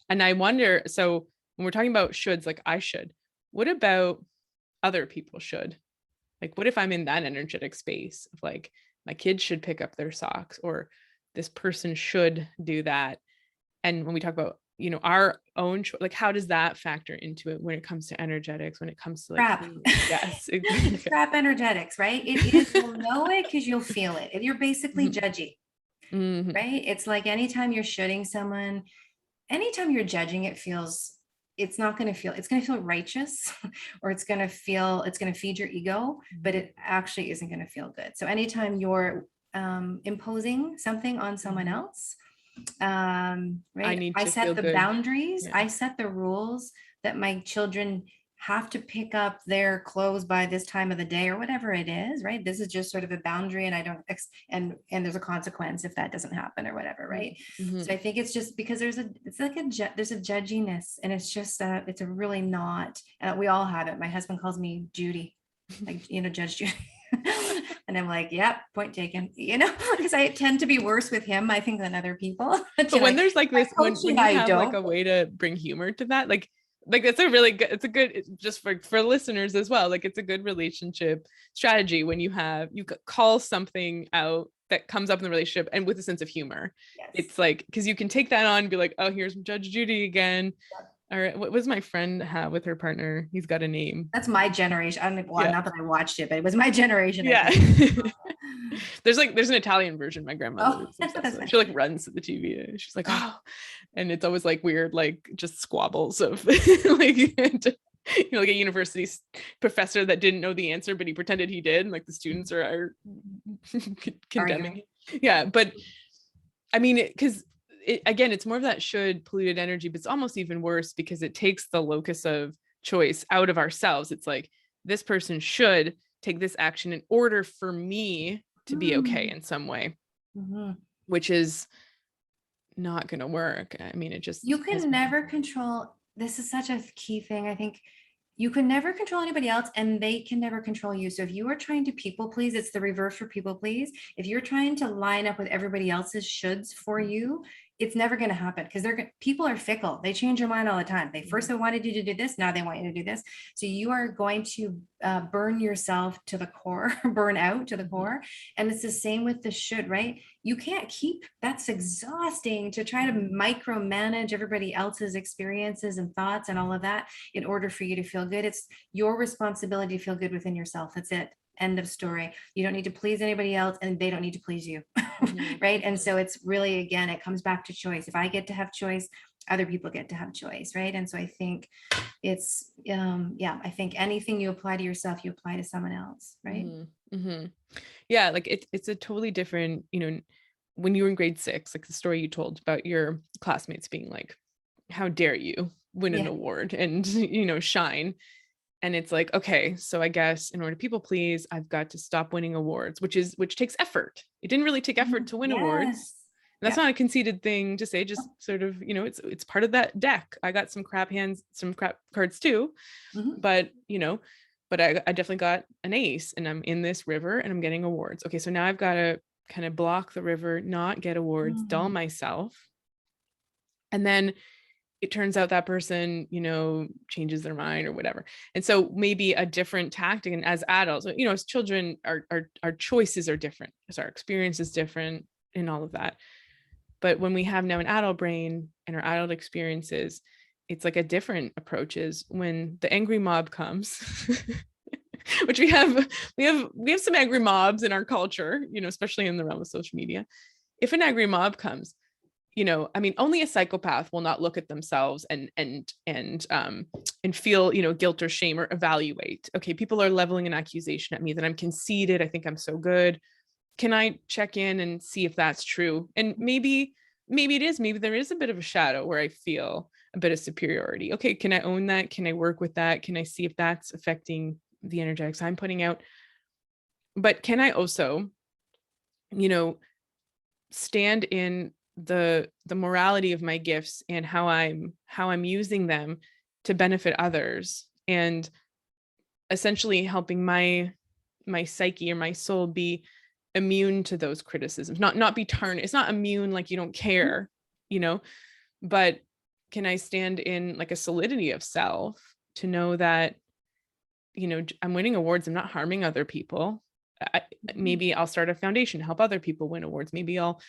And I wonder, so when we're talking about shoulds, like I should, what about other people should? Like, what if I'm in that energetic space of like, my kids should pick up their socks, or this person should do that? And when we talk about, you know, our own, like, how does that factor into it when it comes to energetics, when it comes to like, Crap. yes, It's crap energetics, right? It is, you'll know it because you'll feel it. If you're basically judgy, right? It's like anytime you're shooting someone, anytime you're judging, it feels, it's not going to feel, it's going to feel righteous, or it's going to feel, it's going to feed your ego, but it actually isn't going to feel good. So anytime you're imposing something on someone else, right? I set the boundaries, I set the rules that my children have to pick up their clothes by this time of the day or whatever it is, right? This is just sort of a boundary, and I don't and there's a consequence if that doesn't happen or whatever, right? So I think it's just because there's a judginess, and it's just it's a really not, we all have it. My husband calls me Judy, like, you know, Judge Judy. And I'm like, yep, point taken, you know, because I tend to be worse with him, I think, than other people. But when there's like this, when you have like a way to bring humor to that, like it's a really good, it's a good, just for listeners as well, like it's a good relationship strategy when you call something out that comes up in the relationship, and with a sense of humor. Yes. It's like, because you can take that on and be like, oh, here's Judge Judy again. Yep. All right, what was my friend have with her partner? He's got a name. That's my generation. I don't know, well, not that I watched it, but it was my generation. Yeah. there's an Italian version. My grandmother. She like runs to the TV. She's like, oh, and it's always like weird, like just squabbles of like, you know, like a university professor that didn't know the answer, but he pretended he did, and like the students are condemning him. Yeah, but I mean, because again, it's more of that should polluted energy, but it's almost even worse because it takes the locus of choice out of ourselves. It's like, this person should take this action in order for me to be okay in some way, which is not going to work. I mean, it just, you can never control. This is such a key thing. I think you can never control anybody else, and they can never control you. So if you are trying to people please, it's the reverse for people please. If you're trying to line up with everybody else's shoulds for you, it's never going to happen, because people are fickle. They change their mind all the time. They wanted you to do this, now they want you to do this. So you are going to burn yourself to the core, burn out to the core. And it's the same with the should, right? You can't keep, that's exhausting to try to micromanage everybody else's experiences and thoughts and all of that in order for you to feel good. It's your responsibility to feel good within yourself. That's it. End of story. You don't need to please anybody else, and they don't need to please you. Right. And so it's really, again, it comes back to choice. If I get to have choice, other people get to have choice. Right. And so I think it's, I think anything you apply to yourself, you apply to someone else. Right. Yeah. Like it's a totally different, you know, when you were in grade 6, like the story you told about your classmates being like, how dare you win an award and, you know, shine. And it's like, okay, so I guess in order to people please, I've got to stop winning awards, which takes effort. It didn't really take effort to win awards. And that's not a conceited thing to say, just sort of, you know, it's part of that deck. I got some crap cards too, but you know, but I definitely got an ace, and I'm in this river and I'm getting awards. Okay, so now I've got to kind of block the river, not get awards, dull myself. And then it turns out that person, you know, changes their mind or whatever. And so maybe a different tactic, and as adults, you know, as children, our choices are different, as our experience is different and all of that. But when we have now an adult brain and our adult experiences, it's like a different approach is when the angry mob comes, which we have some angry mobs in our culture, you know, especially in the realm of social media. If an angry mob comes, you know, I mean, only a psychopath will not look at themselves and feel, you know, guilt or shame or evaluate. Okay, people are leveling an accusation at me that I'm conceited. I think I'm so good. Can I check in and see if that's true? And maybe maybe it is, maybe there is a bit of a shadow where I feel a bit of superiority. Okay, can I own that? Can I work with that? Can I see if that's affecting the energetics I'm putting out? But can I also, stand in the morality of my gifts and how I'm using them to benefit others, and essentially helping my psyche or my soul be immune to those criticisms, not be tarnished. It's not immune like you don't care, but can I stand in like a solidity of self to know that, I'm winning awards, I'm not harming other people. Maybe I'll start a foundation, help other people win awards. Maybe I'll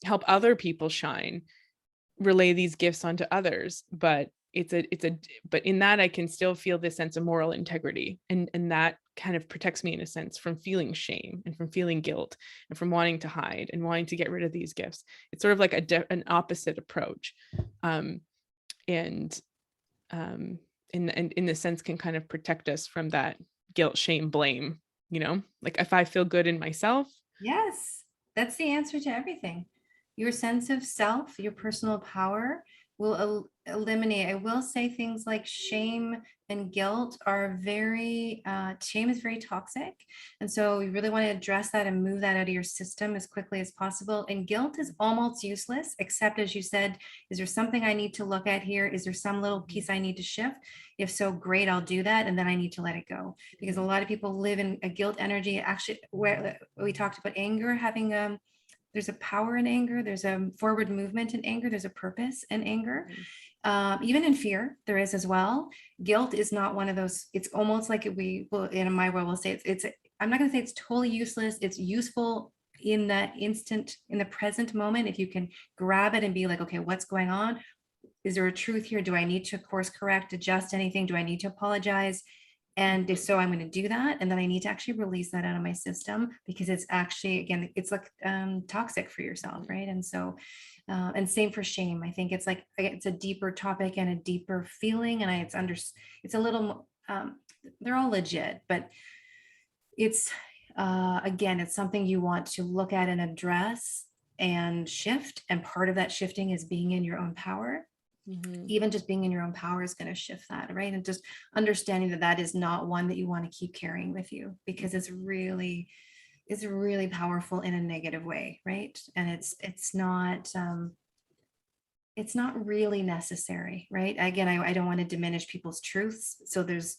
help other people shine, relay these gifts onto others. But but in that I can still feel this sense of moral integrity, and that kind of protects me in a sense from feeling shame and from feeling guilt and from wanting to hide and wanting to get rid of these gifts. It's sort of like an opposite approach, and in the sense can kind of protect us from that guilt, shame, blame. Like if I feel good in myself. Yes, that's the answer to everything. Your sense of self, your personal power will eliminate. I will say things like shame and guilt are shame is very toxic. And so you really want to address that and move that out of your system as quickly as possible. And guilt is almost useless, except as you said, is there something I need to look at here? Is there some little piece I need to shift? If so, great, I'll do that. And then I need to let it go, because a lot of people live in a guilt energy. Actually, where we talked about anger, having there's a power in anger. There's a forward movement in anger. There's a purpose in anger. Even in fear, there is as well. Guilt is not one of those. It's almost like in my world, we'll say I'm not going to say it's totally useless. It's useful in the instant, in the present moment. If you can grab it and be like, okay, what's going on? Is there a truth here? Do I need to course correct, adjust anything? Do I need to apologize? And if so, I'm going to do that. And then I need to actually release that out of my system, because it's actually, again, it's like toxic for yourself. Right. And so, and same for shame. I think it's like, it's a deeper topic and a deeper feeling. And it's a little, they're all legit, but it's, again, it's something you want to look at and address and shift. And part of that shifting is being in your own power. Mm-hmm. Even just being in your own power is going to shift that, right? And just understanding that is not one that you want to keep carrying with you, because it's really powerful in a negative way, right? And it's not really necessary, right? Again, I don't want to diminish people's truths. So there's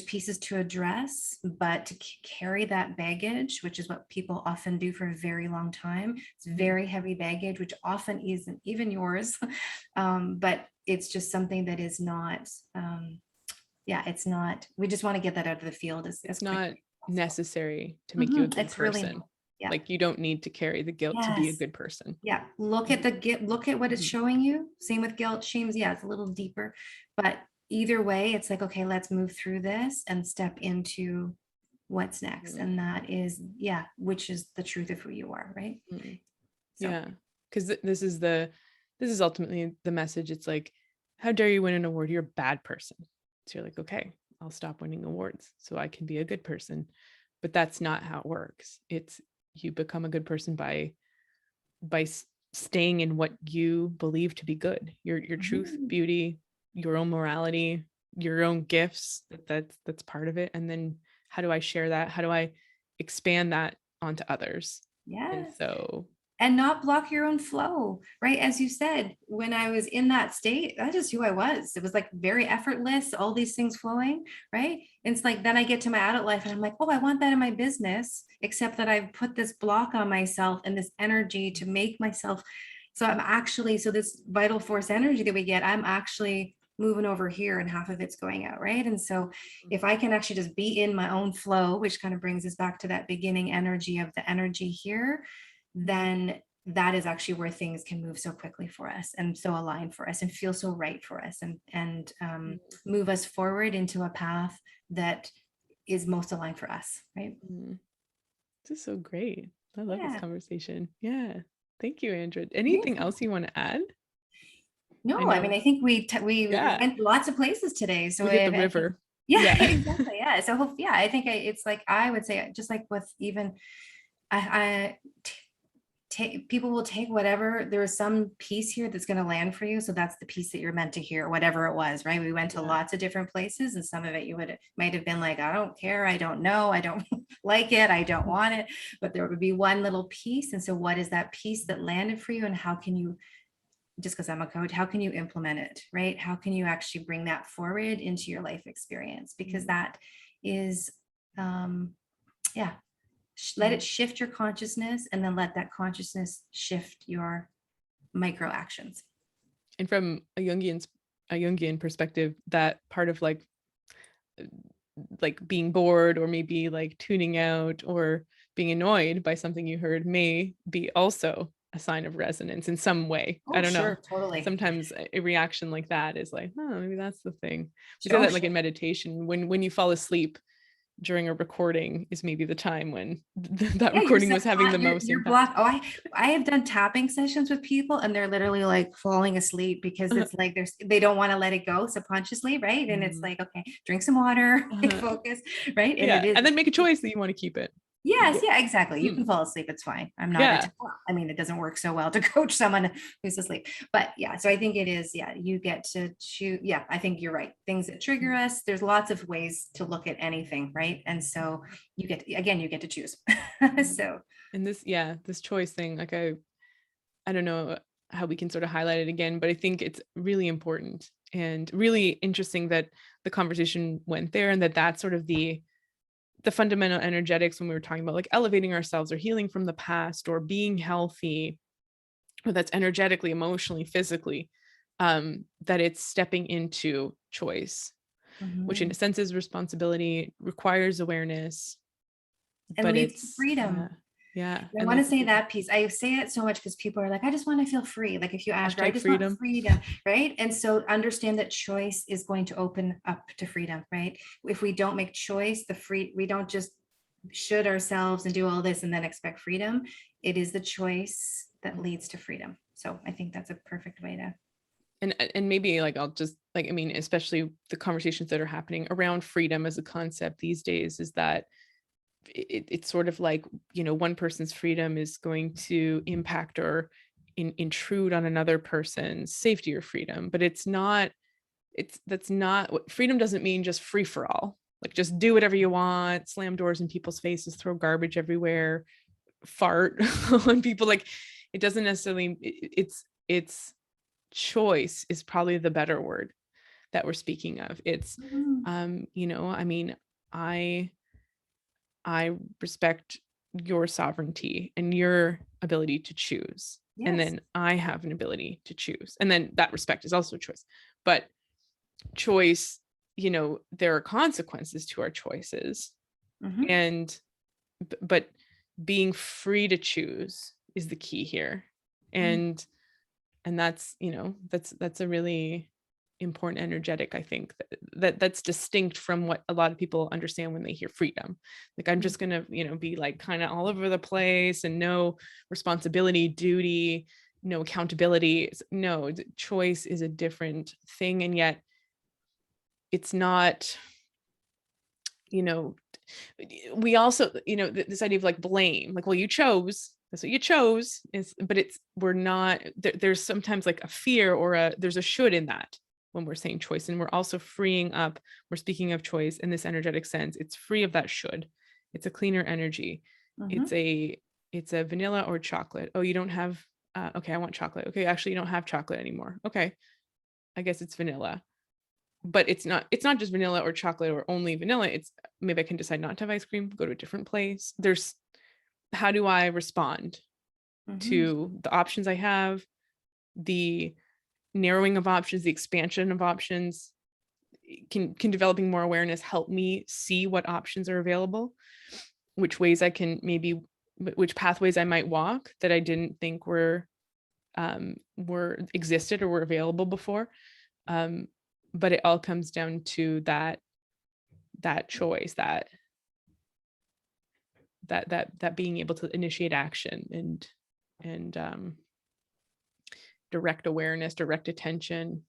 pieces to address, but to carry that baggage, which is what people often do for a very long time. It's very heavy baggage, which often isn't even yours. But it's just something that is not, it's not, we just want to get that out of the field. It's not necessary to make you a good person. Really, yeah. Like you don't need to carry the guilt to be a good person. Yeah. Look at what it's showing you. Same with guilt, shames. Yeah, it's a little deeper, but either way, it's like, okay, let's move through this and step into what's next. Mm-hmm. And that is, which is the truth of who you are, right? Mm-hmm. So. Yeah. Because this is ultimately the message. It's like, how dare you win an award? You're a bad person. So you're like, okay, I'll stop winning awards so I can be a good person. But that's not how it works. It's you become a good person by staying in what you believe to be good, your truth, beauty, your own morality, your own gifts. That's part of it. And then how do I share that? How do I expand that onto others? Yes. And not block your own flow, right? As you said, when I was in that state, that's just who I was. It was like very effortless, all these things flowing, right? And it's like, then I get to my adult life and I'm like, oh, I want that in my business, except that I've put this block on myself and this energy to make myself. So this vital force energy that we get, I'm actually moving over here and half of it's going out, right? And so if I can actually just be in my own flow, which kind of brings us back to that beginning energy of the energy here, then that is actually where things can move so quickly for us and so aligned for us and feel so right for us and move us forward into a path that is most aligned for us, right? This is so great. I love this conversation. Yeah. Thank you, Andra. Anything else you want to add? No, I mean, I think we went lots of places today. So we hit the river. Exactly. Yeah. So I think it's like, I would say, just like with even, people will take whatever, there is some piece here that's going to land for you. So that's the piece that you're meant to hear, whatever it was, right? We went to lots of different places, and some of it might have been like, I don't care, I don't know, I don't like it, I don't want it, but there would be one little piece. And so what is that piece that landed for you, and how can you, just because I'm a coach, how can you implement it, right? How can you actually bring that forward into your life experience? Because that is, yeah, let it shift your consciousness, and then let that consciousness shift your micro actions. And from a Jungian perspective, that part of like being bored, or maybe like tuning out or being annoyed by something you heard, may be also a sign of resonance in some way. I don't know. Totally. Sometimes a reaction like that is like, oh, maybe that's the thing. We say that like in meditation, when you fall asleep during a recording is maybe the time when that recording was having the most impact. I have done tapping sessions with people, and they're literally like falling asleep because it's like they don't want to let it go subconsciously, right? And it's like, okay, drink some water, focus, right? And it is, and then make a choice that you want to keep it. Yes, yeah, exactly. You can fall asleep. It's fine. I'm not, I mean, it doesn't work so well to coach someone who's asleep, but yeah. So I think it is, you get to choose. Yeah, I think you're right. Things that trigger us, there's lots of ways to look at anything, right? And so you get to choose. So. And this choice thing, like I don't know how we can sort of highlight it again, but I think it's really important and really interesting that the conversation went there, and that's sort of the fundamental energetics when we were talking about like elevating ourselves or healing from the past or being healthy, or that's energetically, emotionally, physically, that it's stepping into choice, which in a sense is responsibility, requires awareness, and but leads it's to freedom. I want to say that piece. I say it so much because people are like, I just want to feel free. Like if you ask, I just want freedom, right? And so understand that choice is going to open up to freedom, right? If we don't make choice, we don't just should ourselves and do all this and then expect freedom. It is the choice that leads to freedom. So I think that's a perfect way to. And maybe like, I'll just like, I mean, especially the conversations that are happening around freedom as a concept these days, is that it's sort of like, one person's freedom is going to impact or intrude on another person's safety or freedom, but that's not what freedom doesn't mean. Just free for all, like just do whatever you want, slam doors in people's faces, throw garbage everywhere, fart on people. Like it doesn't necessarily, it's choice is probably the better word that we're speaking of. It's I mean, I respect your sovereignty and your ability to choose. Yes. And then I have an ability to choose. And then that respect is also a choice. But choice, there are consequences to our choices. And, but being free to choose is the key here. And that's, that's a really important energetic, I think, that's distinct from what a lot of people understand when they hear freedom. Like I'm just gonna be like kind of all over the place and no responsibility, duty, no accountability. No, choice is a different thing, and yet it's not, we also, this idea of like blame, like, well, you chose, that's what you chose, but we're not there's sometimes like a fear or there's a should in that when we're saying choice. And we're also freeing up, we're speaking of choice in this energetic sense, it's free of that should. It's a cleaner energy. It's a vanilla or chocolate. Oh, you don't have okay, I want chocolate. Okay, actually you don't have chocolate anymore. Okay, I guess it's vanilla. But it's not just vanilla or chocolate or only vanilla. It's maybe I can decide not to have ice cream, go to a different place. There's, how do I respond to the options I have, the narrowing of options, the expansion of options? Can developing more awareness help me see what options are available, which ways I can maybe, which pathways I might walk that I didn't think were existed or were available before. But it all comes down to that choice, that being able to initiate action and direct awareness, direct attention,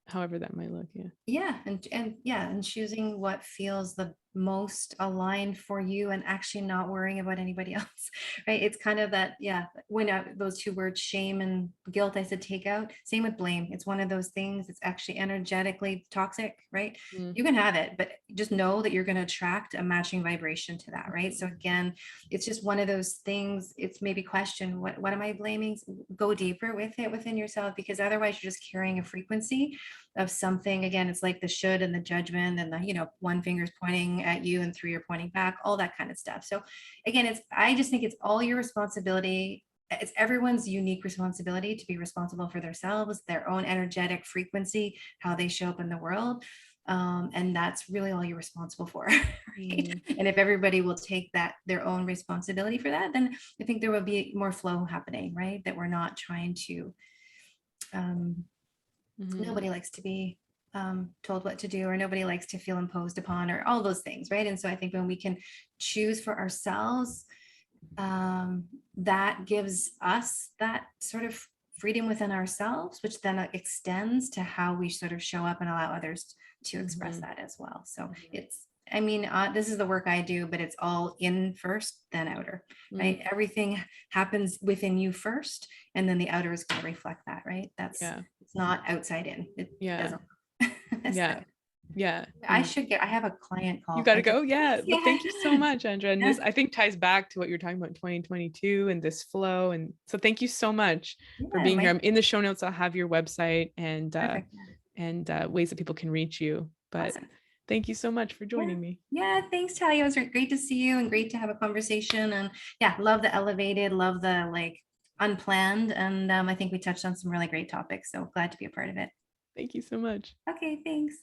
however that might look. And choosing what feels the most aligned for you and actually not worrying about anybody else, right? It's kind of that, yeah, when those two words, shame and guilt, I said take out. Same with blame. It's one of those things. It's actually energetically toxic, right? Mm, You can have it, but just know that you're going to attract a matching vibration to that, right? So again, it's just one of those things. It's maybe question, what am I blaming? Go deeper with it within yourself, because otherwise you're just carrying a frequency of something. Again, it's like the should and the judgment and the, one finger's pointing at you and three are pointing back, all that kind of stuff. So again, I just think it's all your responsibility. It's everyone's unique responsibility to be responsible for themselves, their own energetic frequency, how they show up in the world. And that's really all you're responsible for. Right? And if everybody will take that, their own responsibility for that, then I think there will be more flow happening, right? That we're not trying to, nobody likes to be told what to do, or nobody likes to feel imposed upon, or all those things, right? And so I think when we can choose for ourselves, that gives us that sort of freedom within ourselves, which then extends to how we sort of show up and allow others to express that as well. So it's, I mean, this is the work I do, but it's all in first, then outer, right? Everything happens within you first, and then the outer is going to reflect that, right? That's, it's not outside in. It doesn't. I have a client call. You got to go. Yeah. But thank you so much, Andra. And Yeah. this, I think, ties back to what you're talking about in 2022 and this flow. And so thank you so much for being here. I'm in the show notes. I'll have your website and ways that people can reach you. But thank you so much for joining me. Yeah, thanks, Talia. It was great to see you and great to have a conversation. And yeah, love the elevated, love the like unplanned. And I think we touched on some really great topics. So glad to be a part of it. Thank you so much. Okay, thanks.